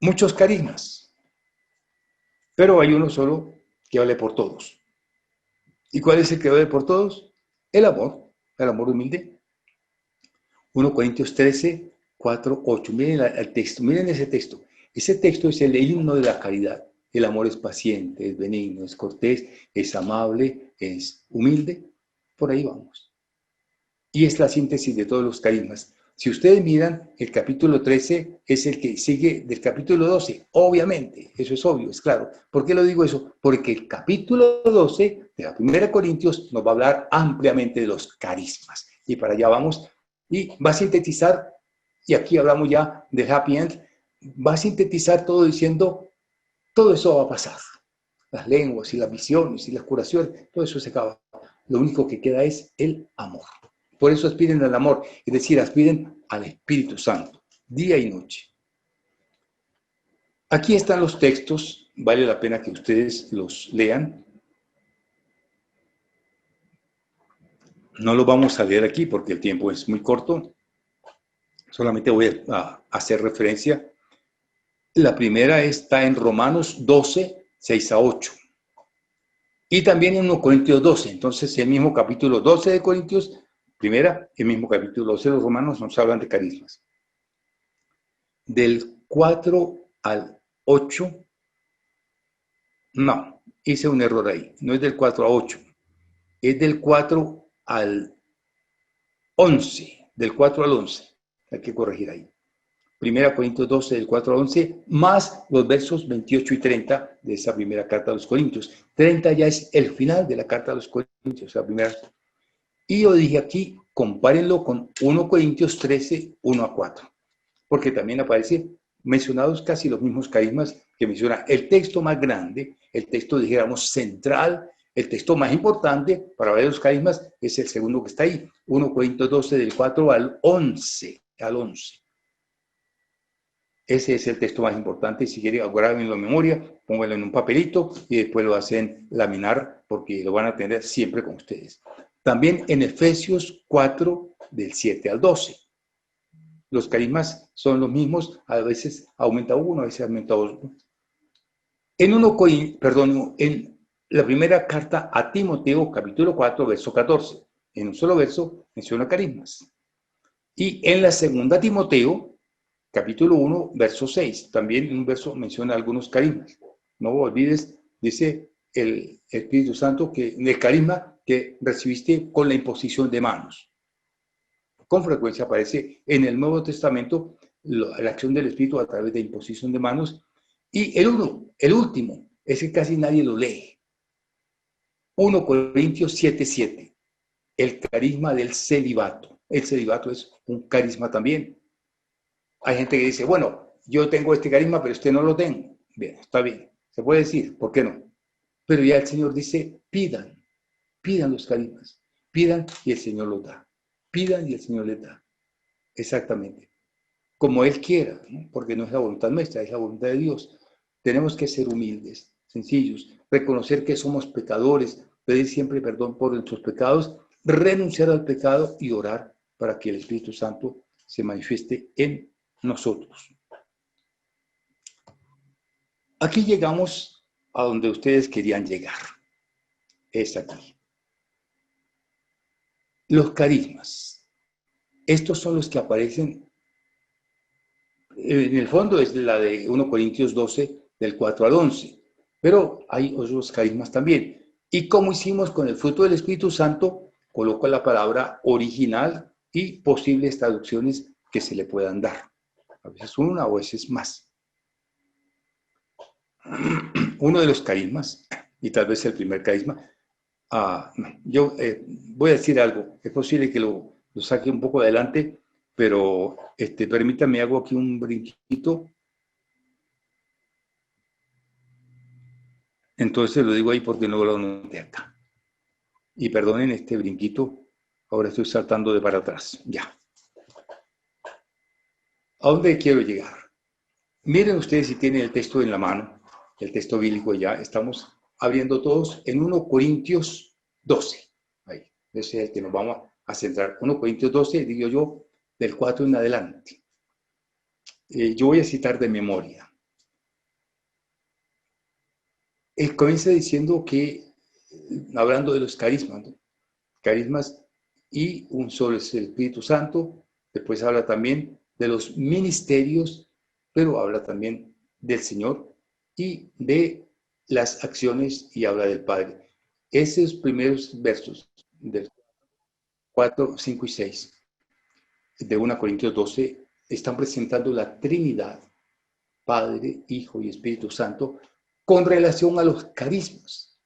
Muchos carismas, pero hay uno solo que vale por todos. ¿Y cuál es el que vale por todos? El amor humilde. 1 Corintios 13, 4, 8. Miren el texto, miren ese texto. Ese texto es el himno de la caridad. El amor es paciente, es benigno, es cortés, es amable, es humilde. Por ahí vamos. Y es la síntesis de todos los carismas. Si ustedes miran, el capítulo 13 es el que sigue del capítulo 12. Obviamente, eso es obvio, es claro. ¿Por qué lo digo eso? Porque el capítulo 12 de la 1 Corintios nos va a hablar ampliamente de los carismas. Y para allá vamos. Y va a sintetizar, y aquí hablamos ya del happy end, va a sintetizar todo diciendo Todo eso va a pasar. Las lenguas y las visiones y las curaciones, todo eso se acaba. Lo único que queda es el amor. Por eso aspiren al amor, es decir, aspiren al Espíritu Santo, día y noche. Aquí están los textos, vale la pena que ustedes los lean. No los vamos a leer aquí porque el tiempo es muy corto. Solamente voy a hacer referencia. La primera está en Romanos 12, 6 a 8. Y también en 1 Corintios 12. Entonces, el mismo capítulo 12 de Corintios, primera, el mismo capítulo 12 de los Romanos nos hablan de carismas. Del 4 al 8, no, hice un error ahí. No es del 4 a 8, es del 4 al 11. Del 4 al 11. Hay que corregir ahí. Primera Corintios 12, del 4 al 11, más los versos 28 y 30 de esa primera carta a los Corintios. 30 ya es el final de la carta a los Corintios, la primera. Y yo dije aquí, compárenlo con 1 Corintios 13, 1 a 4, porque también aparecen mencionados casi los mismos carismas que menciona el texto más grande, el texto, dijéramos, central, el texto más importante para ver los carismas es el segundo que está ahí, 1 Corintios 12, del 4 al 11. Ese es el texto más importante. Si quieren, grábenlo en memoria, pónganlo en un papelito y después lo hacen laminar porque lo van a tener siempre con ustedes. También en Efesios 4, del 7 al 12. Los carismas son los mismos, a veces aumenta uno, a veces aumenta otro. En la primera carta a Timoteo, capítulo 4, verso 14. En un solo verso menciona carismas. Y en la segunda Timoteo, capítulo 1, verso 6, también en un verso menciona algunos carismas. No olvides, dice el Espíritu Santo, que el carisma que recibiste con la imposición de manos. Con frecuencia aparece en el Nuevo Testamento la acción del Espíritu a través de imposición de manos. Y el último, ese casi nadie lo lee. 1 Corintios 7, 7, el carisma del celibato. El celibato es un carisma también. Hay gente que dice, bueno, yo tengo este carisma, pero usted no lo tengo. Bien, está bien. Se puede decir, ¿por qué no? Pero ya el Señor dice, pidan los carismas. Pidan y el Señor los da. Pidan y el Señor les da. Exactamente. Como Él quiera, ¿no? Porque no es la voluntad nuestra, es la voluntad de Dios. Tenemos que ser humildes, sencillos, reconocer que somos pecadores, pedir siempre perdón por nuestros pecados, renunciar al pecado y orar para que el Espíritu Santo se manifieste en nosotros. Aquí llegamos a donde ustedes querían llegar. Es aquí. Los carismas. Estos son los que aparecen. En el fondo es la de 1 Corintios 12, del 4 al 11. Pero hay otros carismas también. Y como hicimos con el fruto del Espíritu Santo, coloco la palabra original y posibles traducciones que se le puedan dar. A veces una o a veces más. Uno de los carismas, y tal vez el primer carisma, yo voy a decir algo, es posible que lo saque un poco adelante, pero permítame, hago aquí un brinquito. Entonces lo digo ahí porque no lo noté acá. Y perdonen este brinquito, ahora estoy saltando de para atrás, ya. ¿A dónde quiero llegar? Miren ustedes si tienen el texto en la mano, el texto bíblico ya, estamos abriendo todos en 1 Corintios 12. Ahí, ese es el que nos vamos a centrar. 1 Corintios 12, digo yo, del 4 en adelante. Yo voy a citar de memoria. Él comienza diciendo que, hablando de los carismas, ¿no? Carismas y un solo es el Espíritu Santo, después habla también de los ministerios, pero habla también del Señor y de las acciones y habla del Padre. Esos primeros versos del 4, 5 y 6 de 1 Corintios 12 están presentando la Trinidad, Padre, Hijo y Espíritu Santo, con relación a los carismas.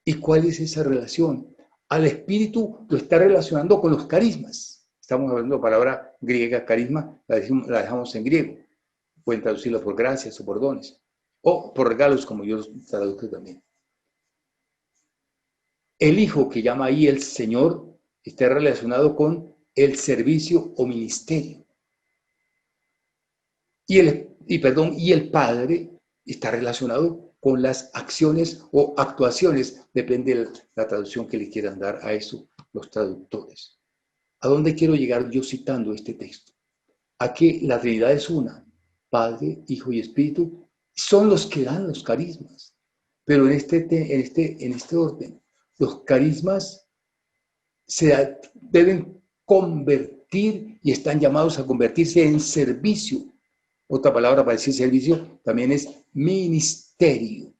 ¿Y cuál es esa relación? Al Espíritu lo está relacionando con los carismas. Estamos hablando de la palabra griega carisma, la dejamos en griego. Pueden traducirlo por gracias o por dones. o por regalos, como yo los traduzco también. El hijo que llama ahí el Señor está relacionado con el servicio o ministerio. Y el Padre está relacionado con las acciones o actuaciones, depende de la traducción que le quieran dar a eso los traductores. ¿A dónde quiero llegar yo citando este texto? A que la Trinidad es una, Padre, Hijo y Espíritu, son los que dan los carismas. Pero en este orden, los carismas se deben convertir y están llamados a convertirse en servicio. Otra palabra para decir servicio también es ministerio.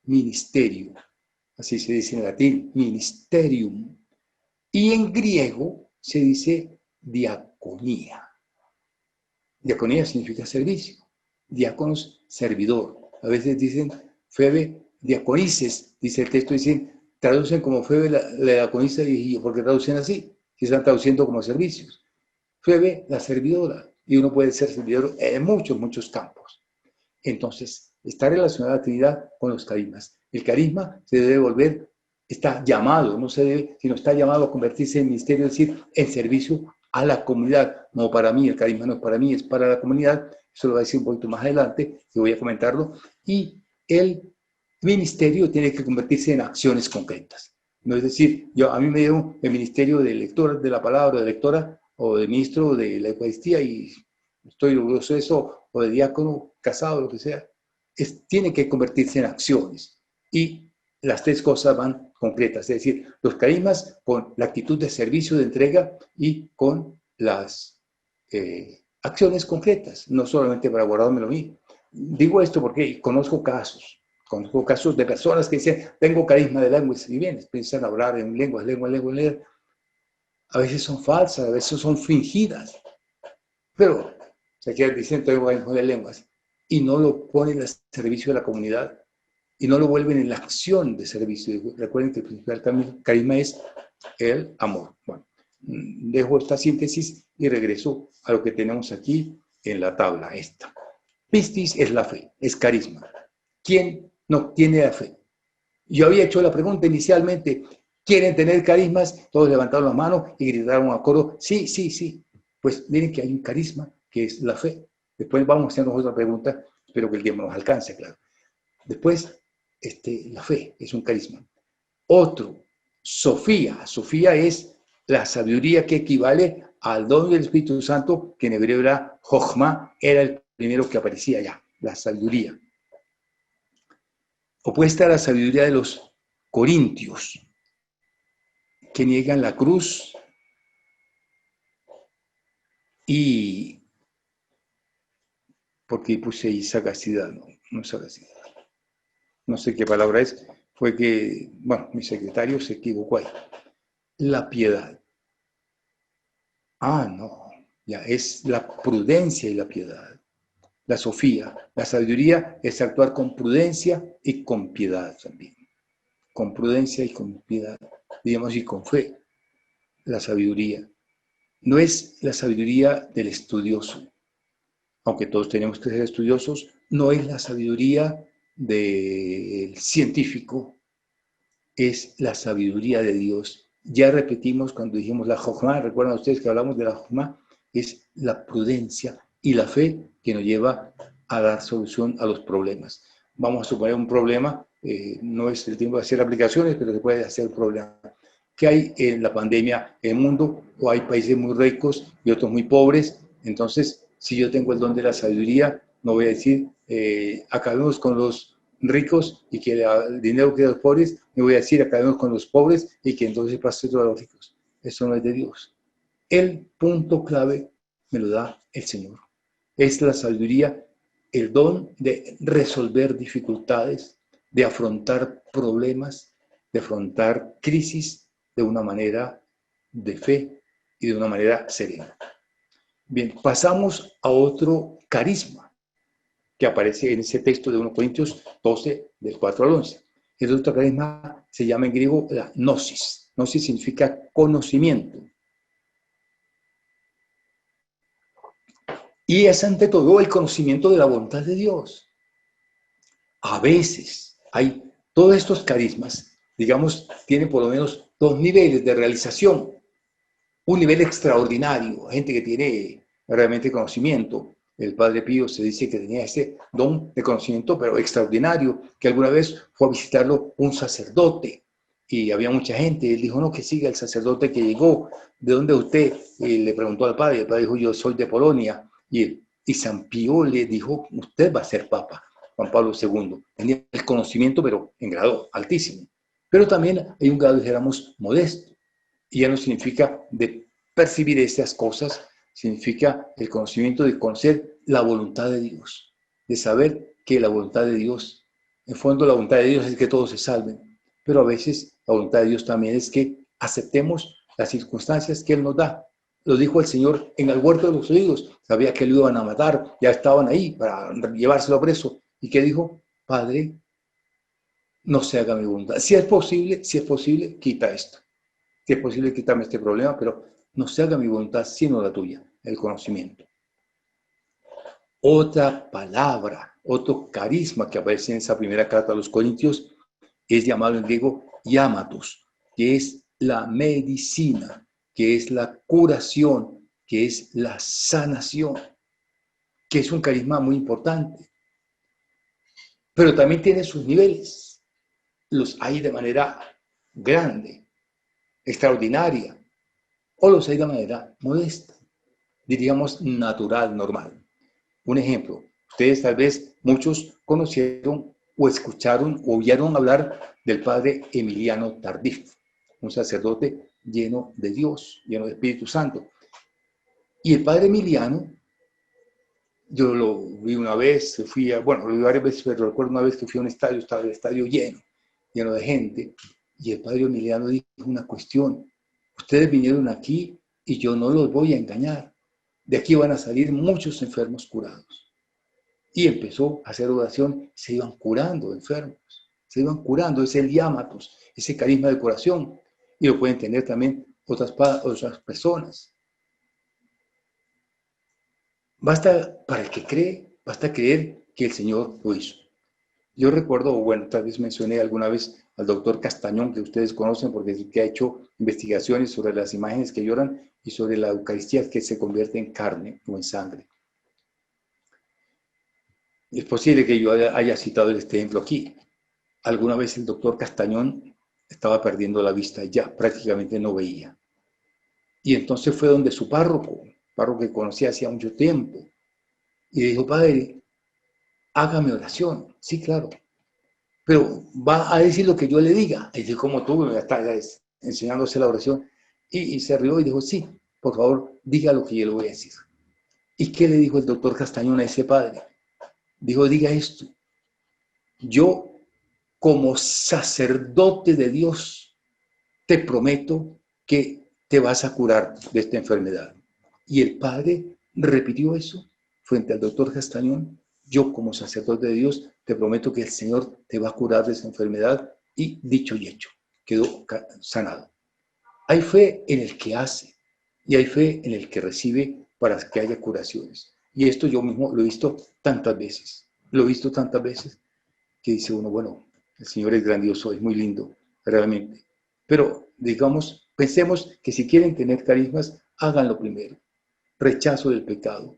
Ministerio. Así se dice en latín, ministerium. Y en griego se dice diaconía. Diaconía significa servicio. Diáconos, servidor. A veces dicen Febe diaconices, dice el texto, dicen, traducen como Febe la diaconisa, y ¿por qué traducen así? Si están traduciendo como servicios. Febe la servidora, y uno puede ser servidor en muchos campos. Entonces, está relacionada la Trinidad con los carismas. El carisma se debe volver, está llamado, no se debe, sino está llamado a convertirse en ministerio, es decir, en servicio a la comunidad. No para mí, el carisma no es para mí, es para la comunidad. Eso lo voy a decir un poquito más adelante, que voy a comentarlo. Y el ministerio tiene que convertirse en acciones concretas. No es decir, a mí me dio el ministerio de lector de la palabra, de lectora, o de ministro de la Eucaristía, y estoy orgulloso de eso, o de diácono, casado, lo que sea. Tiene que convertirse en acciones. Y las tres cosas van concretas, es decir, los carismas con la actitud de servicio, de entrega, y con las acciones concretas, no solamente para guardármelo a mí. Digo esto porque conozco casos de personas que dicen, tengo carisma de lenguas, y bien, piensan hablar en lenguas. A veces son falsas, a veces son fingidas, pero se quedan diciendo, tengo carisma de lenguas, y no lo ponen al servicio de la comunidad, y no lo vuelven en la acción de servicio. Recuerden que el principal carisma es el amor. Bueno, dejo esta síntesis y regreso a lo que tenemos aquí en la tabla esta. Pistis es la fe, es carisma. ¿Quién no tiene la fe? Yo había hecho la pregunta inicialmente, ¿quieren tener carismas? Todos levantaron la mano y gritaron a coro, sí, sí, sí. Pues miren que hay un carisma que es la fe. Después vamos a hacernos otra pregunta, espero que el tiempo nos alcance, claro. Después, la fe es un carisma. Otro, Sofía. Sofía es la sabiduría que equivale al don del Espíritu Santo, que en hebreo era Jochma, era el primero que aparecía ya, la sabiduría. Opuesta a la sabiduría de los corintios, que niegan la cruz y... porque puse ahí sagacidad, no sagacidad. No sé qué palabra es, fue que, bueno, mi secretario se equivocó ahí. La piedad. Ah, no, ya es la prudencia y la piedad. La sofía, la sabiduría es actuar con prudencia y con piedad también. Con prudencia y con piedad, digamos, y con fe. La sabiduría. No es la sabiduría del estudioso, aunque todos tenemos que ser estudiosos, no es la sabiduría del científico, es la sabiduría de Dios. Ya repetimos cuando dijimos la Jochma, recuerdan ustedes que hablamos de la Jochma, es la prudencia y la fe que nos lleva a dar solución a los problemas. Vamos a suponer un problema, no es el tiempo de hacer aplicaciones, pero se puede hacer problema. ¿Qué hay en la pandemia en el mundo? O hay países muy ricos y otros muy pobres. Entonces, si yo tengo el don de la sabiduría, no voy a decir, acabemos con los ricos y que el dinero quede a los pobres, me voy a decir, acabemos con los pobres y que entonces pase todo a los ricos. Eso no es de Dios. El punto clave me lo da el Señor. Es la sabiduría, el don de resolver dificultades, de afrontar problemas, de afrontar crisis de una manera de fe y de una manera serena. Bien, pasamos a otro carisma que aparece en ese texto de 1 Corintios 12, del 4 al 11. El otro carisma se llama en griego la gnosis. Gnosis significa conocimiento. Y es ante todo el conocimiento de la voluntad de Dios. A veces hay todos estos carismas, digamos, tienen por lo menos dos niveles de realización. Un nivel extraordinario, gente que tiene realmente conocimiento. El Padre Pío se dice que tenía ese don de conocimiento, pero extraordinario, que alguna vez fue a visitarlo un sacerdote y había mucha gente. Él dijo, no, que siga el sacerdote que llegó. ¿De dónde usted? Y le preguntó al Padre. El Padre dijo, yo soy de Polonia. Y San Pío le dijo, usted va a ser Papa. Juan Pablo II. Tenía el conocimiento, pero en grado altísimo. Pero también hay un grado, dijéramos, modesto. Y ya no significa de percibir estas cosas, significa el conocimiento de conocer la voluntad de Dios, de saber que la voluntad de Dios, en fondo la voluntad de Dios es que todos se salven, pero a veces la voluntad de Dios también es que aceptemos las circunstancias que Él nos da. Lo dijo el Señor en el huerto de los olivos, sabía que lo iban a matar, ya estaban ahí para llevárselo preso. ¿Y qué dijo? Padre, no se haga mi voluntad. Si es posible, quita esto. Si es posible quitarme este problema, pero no se haga mi voluntad sino la tuya, el conocimiento. Otra palabra, otro carisma que aparece en esa primera carta a los Corintios es llamado en griego yamatos, que es la medicina, que es la curación, que es la sanación, que es un carisma muy importante. Pero también tiene sus niveles. Los hay de manera grande, extraordinaria, o los hay de manera modesta, diríamos natural, normal. Un ejemplo, ustedes tal vez muchos conocieron o escucharon o oyeron hablar del padre Emiliano Tardif, un sacerdote lleno de Dios, lleno de Espíritu Santo. Y el padre Emiliano, yo lo vi una vez, lo vi varias veces, pero recuerdo una vez que fui a un estadio, estaba el estadio lleno de gente, y el padre Emiliano dijo una cuestión: ustedes vinieron aquí y yo no los voy a engañar. De aquí van a salir muchos enfermos curados. Y empezó a hacer oración, se iban curando enfermos, se iban curando, es el diámatos, ese carisma de curación. Y lo pueden tener también otras personas. Basta, para el que cree, basta creer que el Señor lo hizo. Yo recuerdo, bueno, tal vez mencioné alguna vez al doctor Castañón, que ustedes conocen porque es el que ha hecho investigaciones sobre las imágenes que lloran y sobre la Eucaristía que se convierte en carne o en sangre. Es posible que yo haya citado este ejemplo aquí. Alguna vez el doctor Castañón estaba perdiendo la vista, ya prácticamente no veía. Y entonces fue donde su párroco que conocía hacía mucho tiempo, y le dijo: padre, hágame oración. Sí, claro, pero va a decir lo que yo le diga. Y dijo: como tú me estás enseñándose la oración. Y se rió y dijo: sí, por favor, diga lo que yo le voy a decir. ¿Y qué le dijo el doctor Castañón a ese padre? Dijo: diga esto: yo, como sacerdote de Dios, te prometo que te vas a curar de esta enfermedad. Y el padre repitió eso frente al doctor Castañón: yo, como sacerdote de Dios, te prometo que el Señor te va a curar de esa enfermedad. Y dicho y hecho, quedó sanado. Hay fe en el que hace y hay fe en el que recibe para que haya curaciones. Y esto yo mismo lo he visto tantas veces. Lo he visto tantas veces que dice uno: bueno, el Señor es grandioso, es muy lindo, realmente. Pero, digamos, pensemos que si quieren tener carismas, háganlo primero. Rechazo del pecado,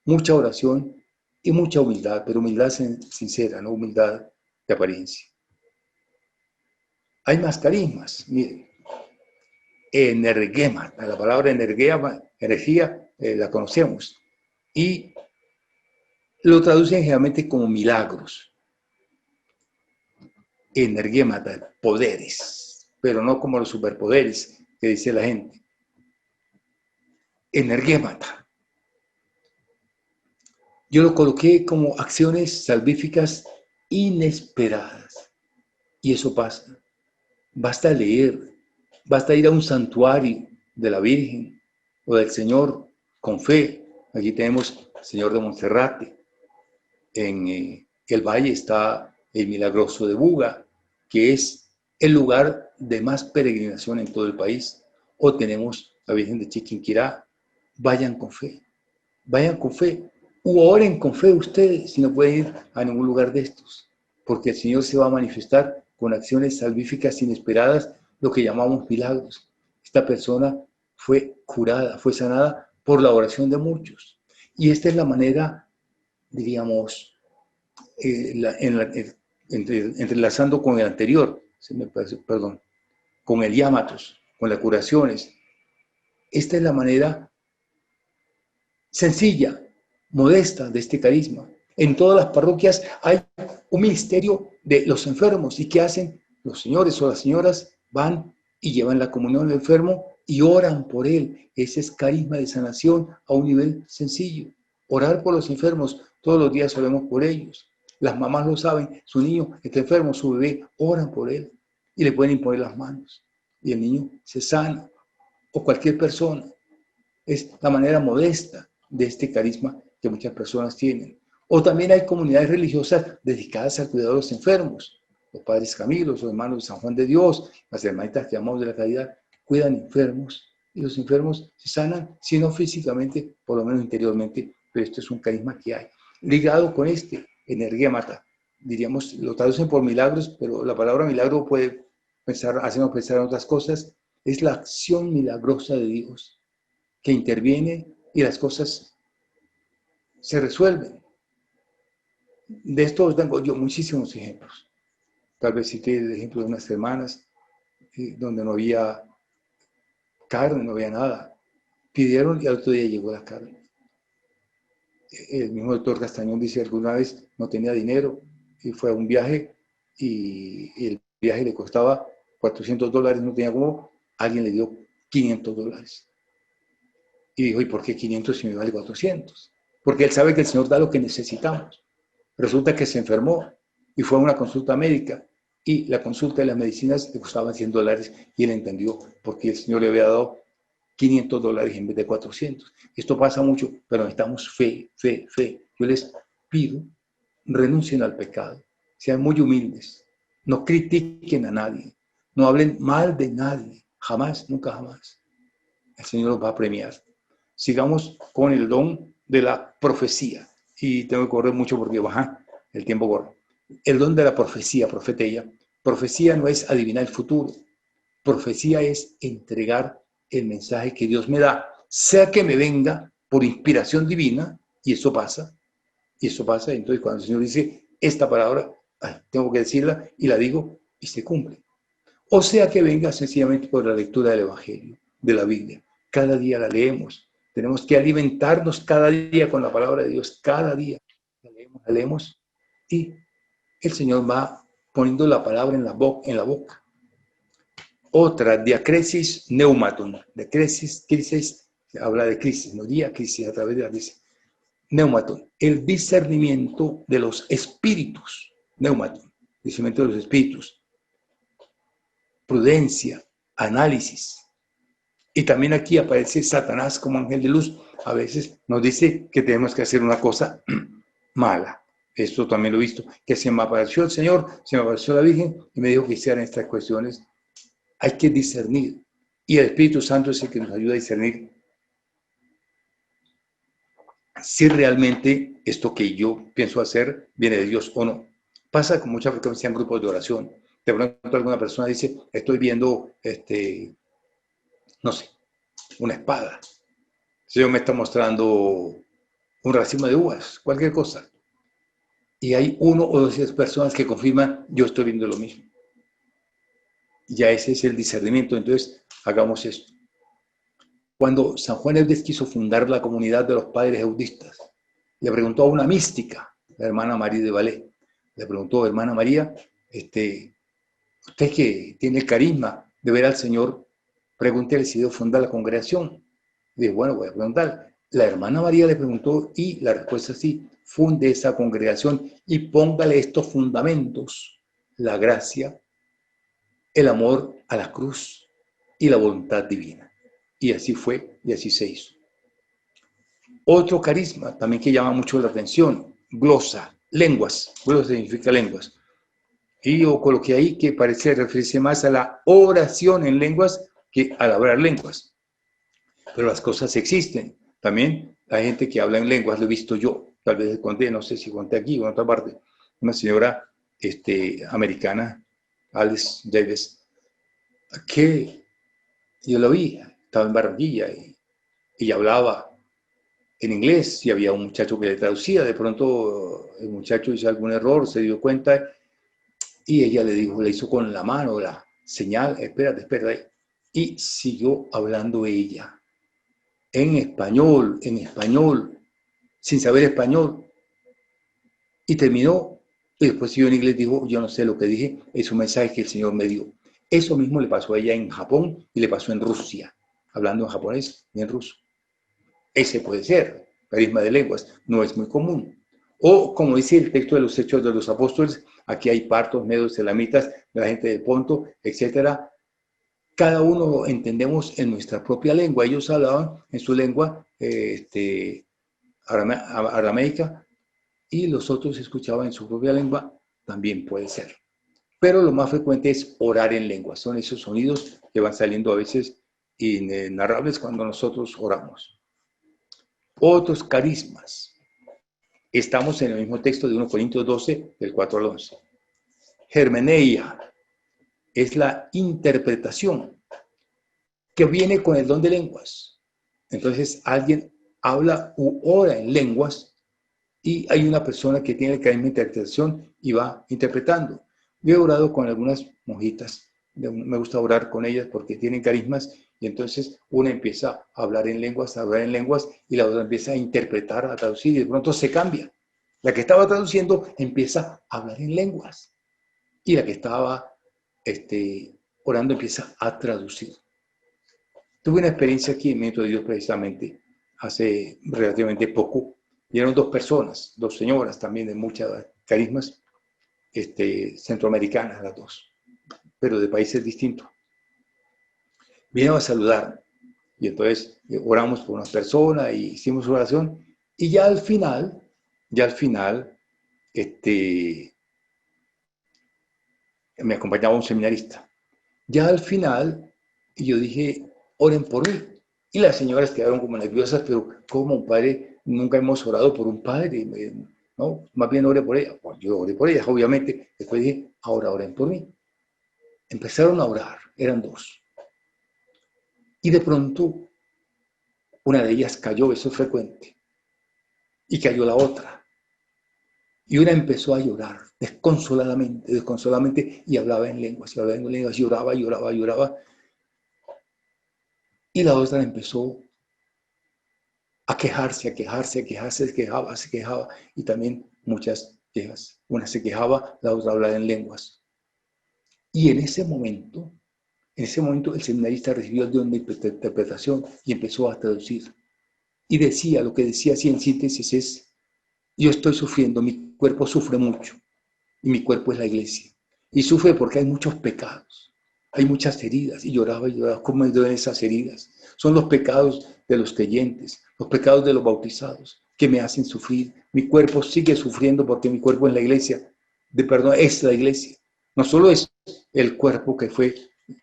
mucha oración y mucha humildad, pero humildad sincera, no humildad de apariencia. Hay más carismas, miren. Energema, la palabra energía, la conocemos. Y lo traducen generalmente como milagros. Energémata, poderes, pero no como los superpoderes que dice la gente. Energémata. Yo lo coloqué como acciones salvíficas inesperadas. Y eso pasa. Basta leer, basta ir a un santuario de la Virgen o del Señor con fe. Aquí tenemos el Señor de Monserrate. En el valle está el Milagroso de Buga, que es el lugar de más peregrinación en todo el país. O tenemos la Virgen de Chiquinquirá. Vayan con fe, vayan con fe, u oren con fe ustedes, si no pueden ir a ningún lugar de estos. porque el Señor se va a manifestar con acciones salvíficas inesperadas, lo que llamamos milagros. Esta persona fue curada, fue sanada por la oración de muchos. Y esta es la manera, diríamos, entrelazando con el anterior, perdón, con el Yamatos, con las curaciones. Esta es la manera sencilla, modesta de este carisma. En todas las parroquias hay un ministerio de los enfermos. ¿Y qué hacen? Los señores o las señoras van y llevan la comunión al enfermo y oran por él. Ese es carisma de sanación a un nivel sencillo. Orar por los enfermos, todos los días oremos por ellos. Las mamás lo saben, su niño está enfermo, su bebé, oran por él y le pueden imponer las manos. Y el niño se sana, o cualquier persona. Es la manera modesta de este carisma que muchas personas tienen. O también hay comunidades religiosas dedicadas al cuidado de los enfermos. Los padres Camilos, los hermanos de San Juan de Dios, las hermanitas que llamamos de la caridad, cuidan enfermos y los enfermos se sanan, si no físicamente, por lo menos interiormente, pero esto es un carisma que hay. Ligado con este, energémata, diríamos, lo traducen por milagros, pero la palabra milagro puede hacernos pensar en otras cosas, es la acción milagrosa de Dios que interviene y las cosas se resuelven. De esto tengo yo muchísimos ejemplos. Tal vez cité el ejemplo de unas hermanas donde no había carne, no había nada. Pidieron y al otro día llegó la carne. El mismo doctor Castañón dice alguna vez no tenía dinero y fue a un viaje y el viaje le costaba $400, no tenía cómo, alguien le dio $500. Y dijo, ¿y por qué 500 si me vale 400? Porque él sabe que el Señor da lo que necesitamos. Resulta que se enfermó y fue a una consulta médica y la consulta de las medicinas le costaban $100 y él entendió porque el Señor le había dado $500 en vez de 400. Esto pasa mucho, pero necesitamos fe, fe, fe. Yo les pido, renuncien al pecado, sean muy humildes, no critiquen a nadie, no hablen mal de nadie, jamás, nunca jamás. El Señor los va a premiar. Sigamos con el don de la profecía. Y tengo que correr mucho porque baja el tiempo corre. El don de la profecía, profetella. Profecía no es adivinar el futuro. Profecía es entregar el mensaje que Dios me da, sea que me venga por inspiración divina, y eso pasa. Entonces cuando el Señor dice esta palabra, tengo que decirla y la digo y se cumple. O sea que venga sencillamente por la lectura del Evangelio, de la Biblia. Cada día la leemos. Tenemos que alimentarnos cada día con la palabra de Dios. Cada día la leemos y el Señor va poniendo la palabra en la boca. Otra, diacresis neumaton. Diacresis, crisis, habla de crisis, no diacrisis, a través de la crisis. Neumaton, el discernimiento de los espíritus. Neumaton, discernimiento de los espíritus. Prudencia, análisis. Y también aquí aparece Satanás como ángel de luz. A veces nos dice que tenemos que hacer una cosa mala. Esto también lo he visto, que se me apareció el Señor, se me apareció la Virgen y me dijo que hicieran estas cuestiones. Hay que discernir. Y el Espíritu Santo es el que nos ayuda a discernir si realmente esto que yo pienso hacer viene de Dios o no. Pasa con mucha frecuencia en grupos de oración. De pronto alguna persona dice, estoy viendo, no sé, una espada. El Señor me está mostrando un racimo de uvas, cualquier cosa. Y hay uno o dos personas que confirman, yo estoy viendo lo mismo. Ya ese es el discernimiento, entonces hagamos esto. Cuando San Juan Eudes quiso fundar la comunidad de los padres eudistas, le preguntó a una mística, la hermana María de Valais, le preguntó, hermana María, usted que tiene el carisma de ver al Señor, pregúntele si Dios funda la congregación. Y dijo, bueno, voy a preguntar. La hermana María le preguntó y la respuesta es sí, funde esa congregación y póngale estos fundamentos, la gracia, el amor a la cruz y la voluntad divina. Y así fue y así se hizo. Otro carisma también que llama mucho la atención, glosa, lenguas. Glosa significa lenguas. Y yo coloqué ahí que parece referirse más a la oración en lenguas que al hablar lenguas. Pero las cosas existen. También hay gente que habla en lenguas, lo he visto yo. Tal vez conté, no sé si conté aquí o en otra parte. Una señora americana, Alice Davis, que yo lo vi, estaba en Barranquilla y ella hablaba en inglés y había un muchacho que le traducía. De pronto el muchacho hizo algún error, se dio cuenta y ella le dijo, le hizo con la mano la señal, espérate, y siguió hablando ella en español, sin saber español, y terminó, y después siguió en inglés, dijo, yo no sé lo que dije, es un mensaje que el Señor me dio. Eso mismo le pasó a ella en Japón y le pasó en Rusia, hablando en japonés y en ruso. Ese puede ser, carisma de lenguas, no es muy común. O, como dice el texto de los Hechos de los Apóstoles, aquí hay partos, medos, elamitas, de la gente de Ponto, etcétera. Cada uno entendemos en nuestra propia lengua. Ellos hablaban en su lengua arameica y los otros escuchaban en su propia lengua, también puede ser. Pero lo más frecuente es orar en lengua. Son esos sonidos que van saliendo a veces inenarrables cuando nosotros oramos. Otros carismas. Estamos en el mismo texto de 1 Corintios 12, del 4 al 11. Hermeneia es la interpretación que viene con el don de lenguas. Entonces alguien habla u ora en lenguas y hay una persona que tiene el carisma de interpretación y va interpretando. Yo he orado con algunas monjitas, me gusta orar con ellas porque tienen carismas y entonces una empieza a hablar en lenguas, y la otra empieza a interpretar, a traducir y de pronto se cambia. La que estaba traduciendo empieza a hablar en lenguas y la que estaba orando empieza a traducir. Tuve una experiencia aquí en Minuto de Dios precisamente hace relativamente poco. Y eran dos personas, dos señoras también de muchas carismas, centroamericanas las dos, pero de países distintos. Vinieron a saludar y entonces oramos por una persona y hicimos oración y ya al final, me acompañaba un seminarista. Ya al final, yo dije, oren por mí. Y las señoras quedaron como nerviosas, pero ¿cómo un padre? Nunca hemos orado por un padre, ¿no? Más bien oré por ella. Pues yo oré por ella, obviamente. Después dije, ahora oren por mí. Empezaron a orar, eran dos. Y de pronto, una de ellas cayó, eso es frecuente. Y cayó la otra. Y una empezó a llorar desconsoladamente, y hablaba en lenguas, lloraba. Y la otra empezó a quejarse, se quejaba, y también muchas quejas. Una se quejaba, la otra hablaba en lenguas. Y en ese momento el seminarista recibió el don de interpretación y empezó a traducir. Y decía, lo que decía así en síntesis es, yo estoy sufriendo, mi cuerpo sufre mucho, y mi cuerpo es la iglesia. Y sufre porque hay muchos pecados, hay muchas heridas, y lloraba, ¿cómo me duelen esas heridas? Son los pecados de los creyentes, los pecados de los bautizados, que me hacen sufrir. Mi cuerpo sigue sufriendo porque mi cuerpo es la iglesia, es la iglesia. No solo es el cuerpo que fue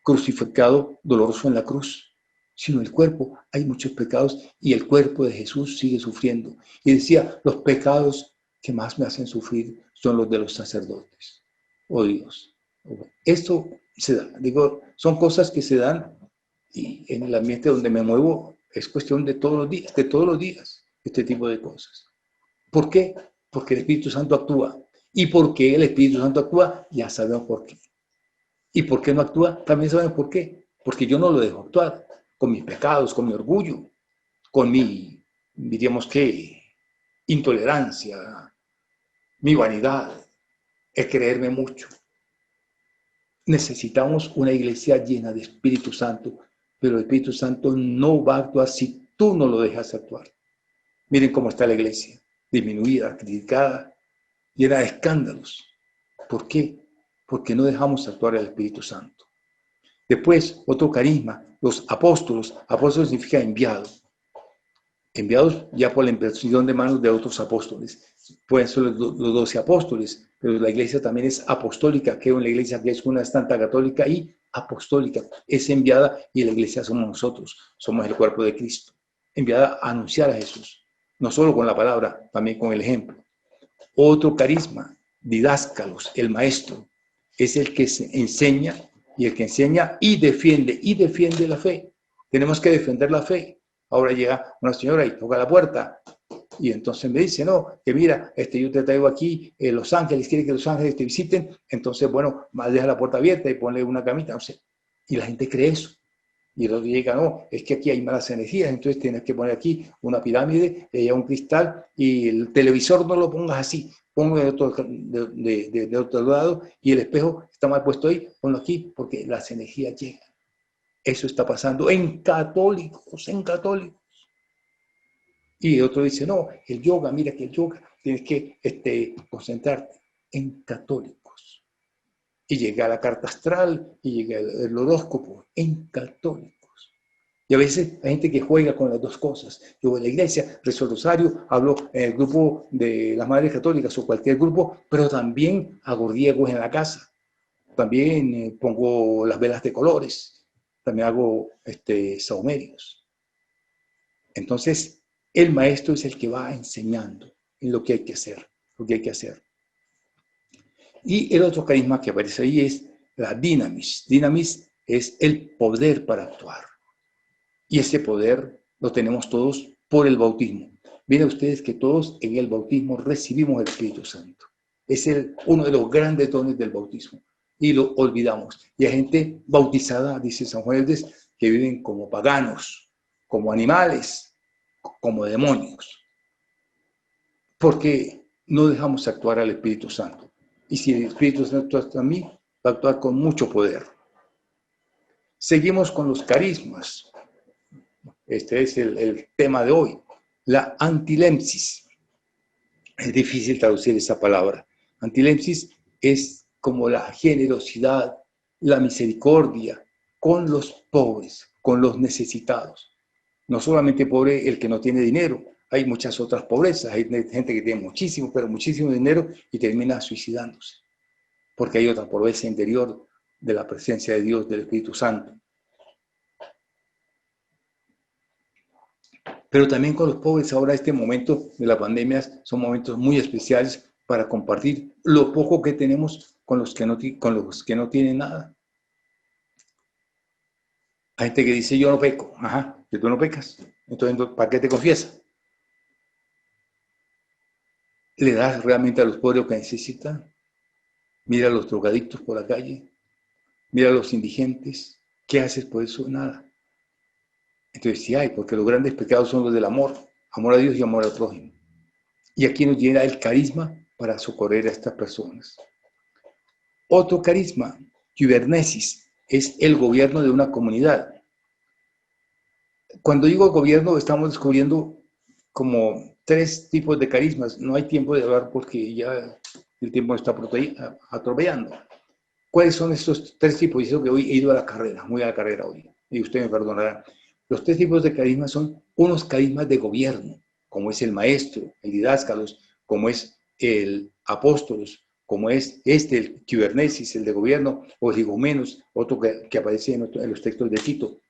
crucificado, doloroso en la cruz, sino el cuerpo. Hay muchos pecados y el cuerpo de Jesús sigue sufriendo. Y decía, los pecados que más me hacen sufrir son los de los sacerdotes. Oh Dios. Esto se da, son cosas que se dan y en el ambiente donde me muevo es cuestión de todos los días, este tipo de cosas. ¿Por qué? Porque el Espíritu Santo actúa. Y porque el Espíritu Santo actúa, ya sabemos por qué. ¿Y por qué no actúa? También sabemos por qué. Porque yo no lo dejo actuar con mis pecados, con mi orgullo, con mi, diríamos que, intolerancia, mi vanidad, el creerme mucho. Necesitamos una iglesia llena de Espíritu Santo, pero el Espíritu Santo no va a actuar si tú no lo dejas actuar. Miren cómo está la iglesia, disminuida, criticada, llena de escándalos. ¿Por qué? Porque no dejamos actuar al Espíritu Santo. Después, otro carisma, los apóstolos. Apóstolos significa enviado. Enviados ya por la imposición de manos de otros apóstoles. Pueden ser los 12 apóstoles, pero la iglesia también es apostólica, que es una iglesia que es una santa católica y apostólica. Es enviada y la iglesia somos nosotros, somos el cuerpo de Cristo. Enviada a anunciar a Jesús, no solo con la palabra, también con el ejemplo. Otro carisma didáscalos, el maestro, es el que enseña y el que enseña y defiende la fe. Tenemos que defender la fe. Ahora llega una señora y toca la puerta y entonces me dice, no, que mira, yo te traigo aquí Los Ángeles, quiere que Los Ángeles te visiten, entonces, bueno, deja la puerta abierta y ponle una camita, no sé. Y la gente cree eso. Y el otro llega, no, es que aquí hay malas energías, entonces tienes que poner aquí una pirámide, un cristal, y el televisor no lo pongas así, ponlo de otro lado, y el espejo está mal puesto ahí, ponlo aquí, porque las energías llegan. Eso está pasando en católicos, en católicos. Y otro dice, no, el yoga, mira que el yoga, tienes que concentrarte en católicos. Y llega la carta astral, y llega el horóscopo, en católicos. Y a veces hay gente que juega con las dos cosas. Yo voy a la iglesia, rezo el rosario, hablo en el grupo de las madres católicas o cualquier grupo, pero también hago riegos en la casa. También pongo las velas de colores. También hago sahumerios. Entonces, el maestro es el que va enseñando en lo que hay que hacer, lo que hay que hacer. Y el otro carisma que aparece ahí es la dinamis. Dinamis es el poder para actuar. Y ese poder lo tenemos todos por el bautismo. Miren ustedes que todos en el bautismo recibimos el Espíritu Santo. Es uno de los grandes dones del bautismo. Y lo olvidamos. Y hay gente bautizada, dice San Juan Eudes, que viven como paganos, como animales, como demonios. Porque no dejamos actuar al Espíritu Santo. Y si el Espíritu Santo actúa en mí, va a actuar con mucho poder. Seguimos con los carismas. Este es el tema de hoy, la antilepsis. Es difícil traducir esa palabra. Antilepsis es como la generosidad, la misericordia con los pobres, con los necesitados. No solamente pobre el que no tiene dinero, hay muchas otras pobrezas. Hay gente que tiene muchísimo, pero muchísimo dinero y termina suicidándose. Porque hay otra pobreza interior de la presencia de Dios, del Espíritu Santo. Pero también con los pobres, ahora este momento de la pandemia son momentos muy especiales para compartir lo poco que tenemos con los que no tienen nada. Hay gente que dice, yo no peco. Ajá, que tú no pecas. Entonces, ¿para qué te confiesas? ¿Le das realmente a los pobres lo que necesitan? Mira a los drogadictos por la calle. Mira a los indigentes. ¿Qué haces por eso? Nada. Entonces sí hay, porque los grandes pecados son los del amor. Amor a Dios y amor al prójimo. Y aquí nos llega el carisma para socorrer a estas personas. Otro carisma, Kybernesis, es el gobierno de una comunidad. Cuando digo gobierno, estamos descubriendo como 3 tipos de carismas. No hay tiempo de hablar porque ya el tiempo está atropellando. ¿Cuáles son estos 3 tipos? Dice que hoy he ido a la carrera, muy a la carrera hoy, y usted me perdonará. Los 3 tipos de carismas son unos carismas de gobierno, como es el maestro, el didáscalos, como es el apóstolos, como es el Kybernesis, el de gobierno, o el higomenos, otro que aparece en los textos de Tito.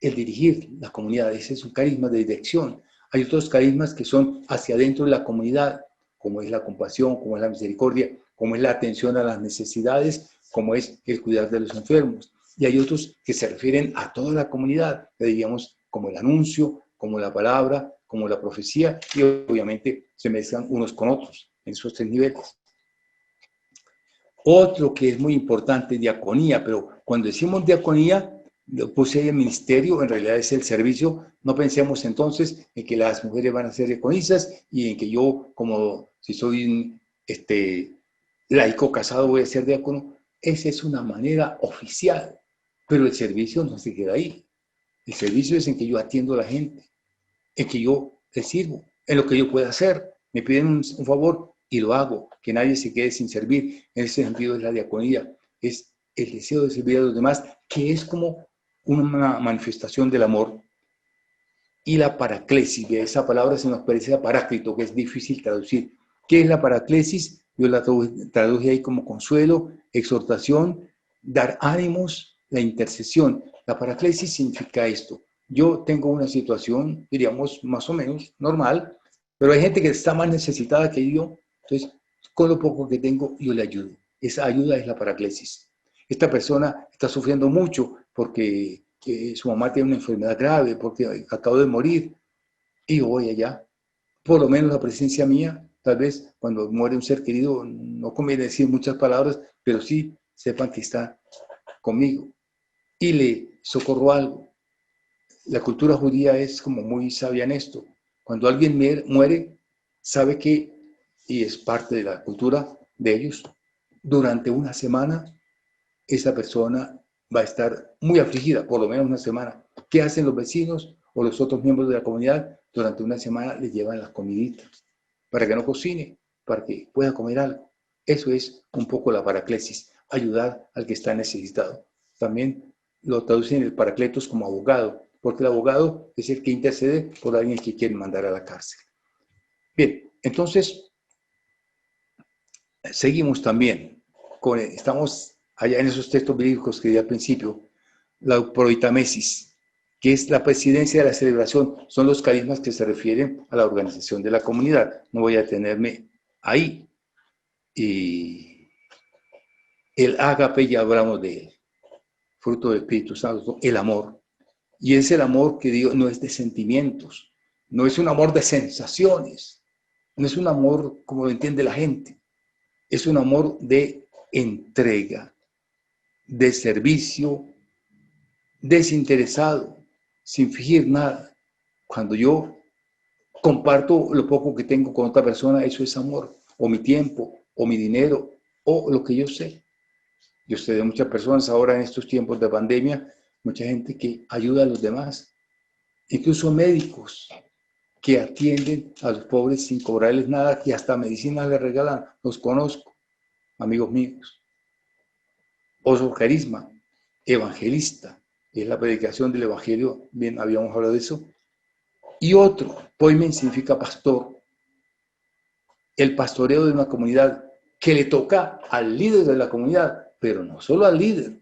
El dirigir la comunidad, ese es un carisma de dirección. Hay otros carismas que son hacia adentro de la comunidad, como es la compasión, como es la misericordia, como es la atención a las necesidades, como es el cuidar de los enfermos. Y hay otros que se refieren a toda la comunidad, que diríamos como el anuncio, como la palabra, como la profecía, y obviamente se mezclan unos con otros en esos 3 niveles. Otro que es muy importante, diaconía, pero cuando decimos diaconía, lo puse ahí el ministerio, en realidad es el servicio. No pensemos entonces en que las mujeres van a ser diaconisas y en que yo, como si soy un laico casado, voy a ser diácono. Esa es una manera oficial, pero el servicio no se queda ahí. El servicio es en que yo atiendo a la gente, en que yo les sirvo, en lo que yo pueda hacer. Me piden un favor y lo hago, que nadie se quede sin servir. En ese sentido es la diaconía, es el deseo de servir a los demás, que es como una manifestación del amor. Y la paraclesis, de esa palabra se nos parece a paráclito, que es difícil traducir. ¿Qué es la paraclesis? Yo la traduje ahí como consuelo, exhortación, dar ánimos, la intercesión. La paraclesis significa esto. Yo tengo una situación, diríamos, más o menos normal, pero hay gente que está más necesitada que yo. Entonces, con lo poco que tengo yo le ayudo. Esa ayuda es la paraclesis. Esta persona está sufriendo mucho porque su mamá tiene una enfermedad grave, porque acabó de morir, y yo voy allá. Por lo menos la presencia mía, tal vez cuando muere un ser querido, no conviene decir muchas palabras, pero sí sepan que está conmigo y le socorro algo. La cultura judía es como muy sabia en esto. Cuando alguien muere, sabe que, y es parte de la cultura de ellos, durante una semana esa persona va a estar muy afligida, por lo menos una semana. ¿Qué hacen los vecinos o los otros miembros de la comunidad? Durante una semana les llevan las comiditas para que no cocine, para que pueda comer algo. Eso es un poco la paraclesis, ayudar al que está necesitado. También lo traducen el paracletos como abogado, porque el abogado es el que intercede por alguien que quiere mandar a la cárcel. Bien, entonces seguimos también estamos allá en esos textos bíblicos que di al principio, la proitamesis, que es la presidencia de la celebración, son los carismas que se refieren a la organización de la comunidad. No voy a detenerme ahí. Y el ágape, ya hablamos de él, fruto del Espíritu Santo, el amor. Y es el amor que digo, no es de sentimientos, no es un amor de sensaciones, no es un amor como lo entiende la gente, es un amor de entrega, de servicio, desinteresado, sin fingir nada. Cuando yo comparto lo poco que tengo con otra persona, eso es amor, o mi tiempo, o mi dinero, o lo que yo sé. Yo sé de muchas personas ahora en estos tiempos de pandemia, mucha gente que ayuda a los demás, incluso médicos que atienden a los pobres sin cobrarles nada, que hasta medicina les regalan, los conozco, amigos míos. Otro carisma, evangelista, es la predicación del evangelio, bien habíamos hablado de eso. Y otro, poimen significa pastor, el pastoreo de una comunidad que le toca al líder de la comunidad, pero no solo al líder.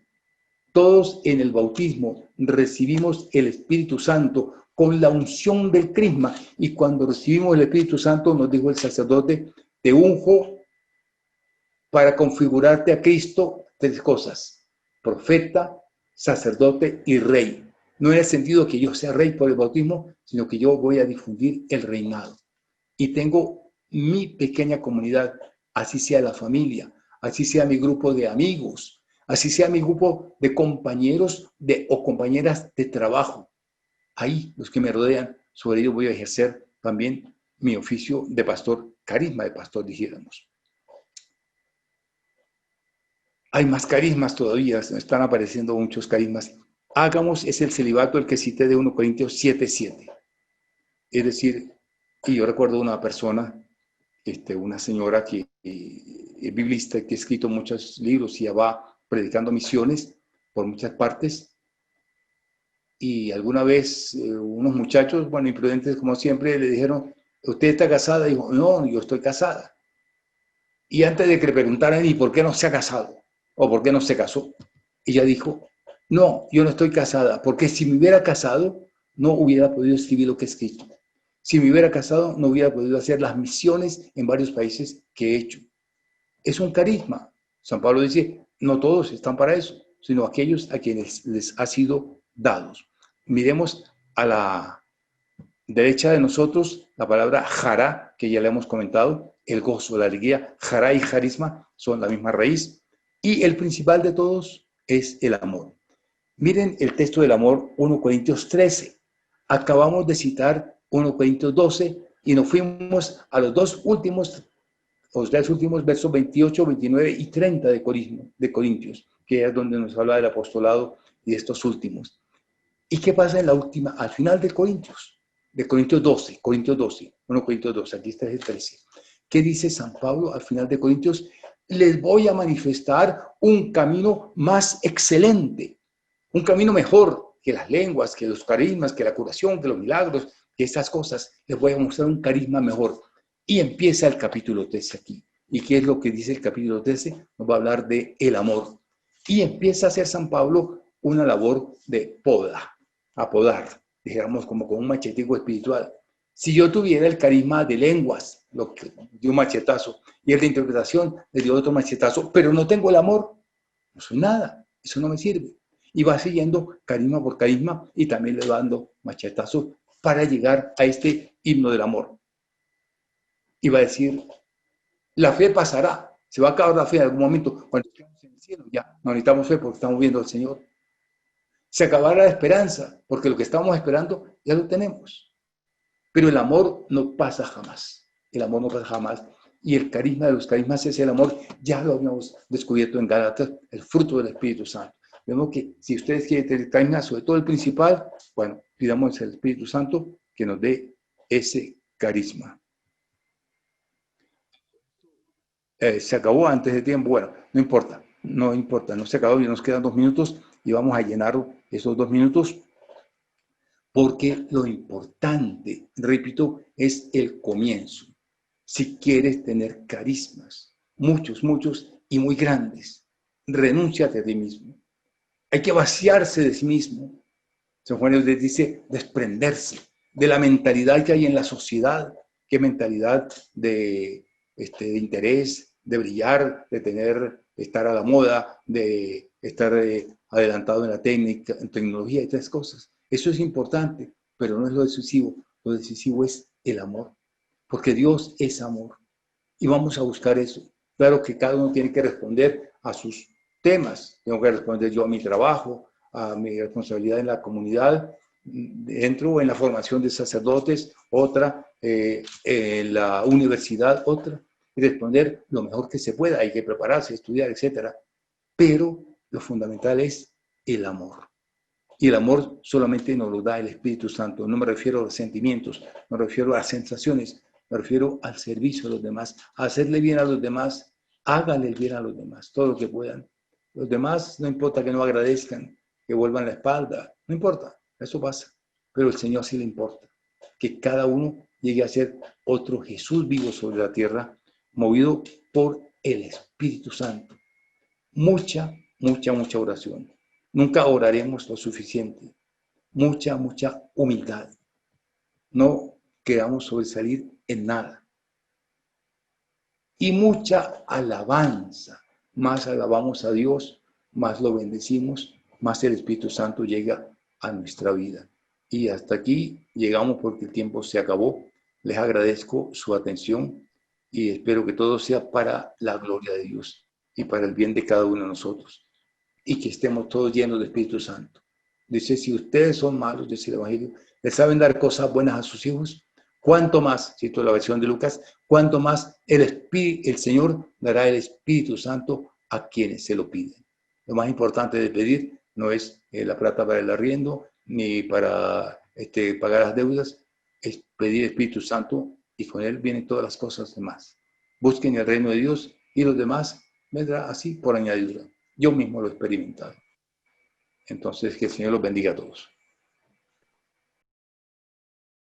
Todos en el bautismo recibimos el Espíritu Santo con la unción del crisma, y cuando recibimos el Espíritu Santo nos dijo el sacerdote, te unjo para configurarte a Cristo, 3 cosas, profeta, sacerdote y rey. No en el sentido que yo sea rey por el bautismo, sino que yo voy a difundir el reinado. Y tengo mi pequeña comunidad, así sea la familia, así sea mi grupo de amigos, así sea mi grupo de compañeros o compañeras de trabajo. Ahí, los que me rodean, sobre ellos voy a ejercer también mi oficio de pastor, carisma de pastor, dijéramos. Hay más carismas todavía, están apareciendo muchos carismas. Hagamos es el celibato, el que cité de 1 Corintios 7:7. Es decir, y yo recuerdo una persona, una señora que es biblista, que ha escrito muchos libros y ya va predicando misiones por muchas partes. Y alguna vez unos muchachos, bueno, imprudentes como siempre, le dijeron, ¿usted está casada? Y dijo, no, yo estoy casada. Y antes de que le preguntaran, ¿y por qué no se ha casado? ¿O por qué no se casó? Ella dijo, no, yo no estoy casada, porque si me hubiera casado, no hubiera podido escribir lo que he escrito. Si me hubiera casado, no hubiera podido hacer las misiones en varios países que he hecho. Es un carisma. San Pablo dice, no todos están para eso, sino aquellos a quienes les ha sido dados. Miremos a la derecha de nosotros la palabra jará, que ya le hemos comentado, el gozo, la alegría. Jará y carisma son la misma raíz. Y el principal de todos es el amor. Miren el texto del amor, 1 Corintios 13. Acabamos de citar 1 Corintios 12 y nos fuimos a los dos últimos versos 28, 29 y 30 de Corintios, que es donde nos habla del apostolado y de estos últimos. ¿Y qué pasa en la última, al final de Corintios 12, 1 Corintios 12, aquí está el 13. ¿Qué dice San Pablo al final de Corintios? Les voy a manifestar un camino más excelente, un camino mejor que las lenguas, que los carismas, que la curación, que los milagros, que esas cosas. Les voy a mostrar un carisma mejor. Y empieza el capítulo 13 aquí. ¿Y qué es lo que dice el capítulo 13? Nos va a hablar de el amor. Y empieza a hacer San Pablo una labor de poda, a podar, dijéramos como con un machetico espiritual. Si yo tuviera el carisma de lenguas, lo que dio un machetazo, y el de interpretación le dio otro machetazo, pero no tengo el amor, no soy nada, eso no me sirve. Y va siguiendo carisma por carisma y también le va dando machetazos para llegar a este himno del amor. Y va a decir, la fe pasará, se va a acabar la fe en algún momento, cuando estemos en el cielo, ya no necesitamos fe porque estamos viendo al Señor. Se acabará la esperanza, porque lo que estamos esperando ya lo tenemos. Pero el amor no pasa jamás. El amor no pasa jamás. Y el carisma de los carismas es el amor. Ya lo habíamos descubierto en Gálatas, el fruto del Espíritu Santo. Vemos que si ustedes quieren tener carisma, sobre todo el principal, bueno, pidamos al Espíritu Santo que nos dé ese carisma. Se acabó antes de tiempo. Bueno, no importa, no se acabó y nos quedan 2 minutos y vamos a llenar esos 2 minutos. Porque lo importante, repito, es el comienzo. Si quieres tener carismas, muchos y muy grandes, renúnciate a ti mismo. Hay que vaciarse de sí mismo. San Juan les dice desprenderse de la mentalidad que hay en la sociedad, que mentalidad de interés, de brillar, de estar a la moda, de estar adelantado en la técnica, en tecnología y otras cosas. Eso es importante, pero no es lo decisivo. Lo decisivo es el amor, porque Dios es amor. Y vamos a buscar eso. Claro que cada uno tiene que responder a sus temas. Tengo que responder yo a mi trabajo, a mi responsabilidad en la comunidad, entro en la formación de sacerdotes, otra, en la universidad, otra, y responder lo mejor que se pueda. Hay que prepararse, estudiar, etc. Pero lo fundamental es el amor. Y el amor solamente nos lo da el Espíritu Santo. No me refiero a los sentimientos, me refiero a las sensaciones, me refiero al servicio a los demás, a hacerle bien a los demás, háganle bien a los demás, todo lo que puedan. Los demás no importa que no agradezcan, que vuelvan la espalda, no importa, eso pasa. Pero el Señor sí le importa, que cada uno llegue a ser otro Jesús vivo sobre la tierra, movido por el Espíritu Santo. Mucha oración. Nunca oraremos lo suficiente. Mucha humildad. No queramos sobresalir en nada. Y mucha alabanza. Más alabamos a Dios, más lo bendecimos, más el Espíritu Santo llega a nuestra vida. Y hasta aquí llegamos porque el tiempo se acabó. Les agradezco su atención y espero que todo sea para la gloria de Dios y para el bien de cada uno de nosotros. Y que estemos todos llenos del Espíritu Santo. Dice, si ustedes son malos, dice el Evangelio, le saben dar cosas buenas a sus hijos, cuánto más, cito la versión de Lucas, cuánto más el Señor dará el Espíritu Santo a quienes se lo piden. Lo más importante de pedir no es la plata para el arriendo, ni para pagar las deudas, es pedir el Espíritu Santo y con él vienen todas las cosas demás. Busquen el reino de Dios y los demás vendrá así por añadidura. Yo mismo lo he experimentado. Entonces, que el Señor los bendiga a todos.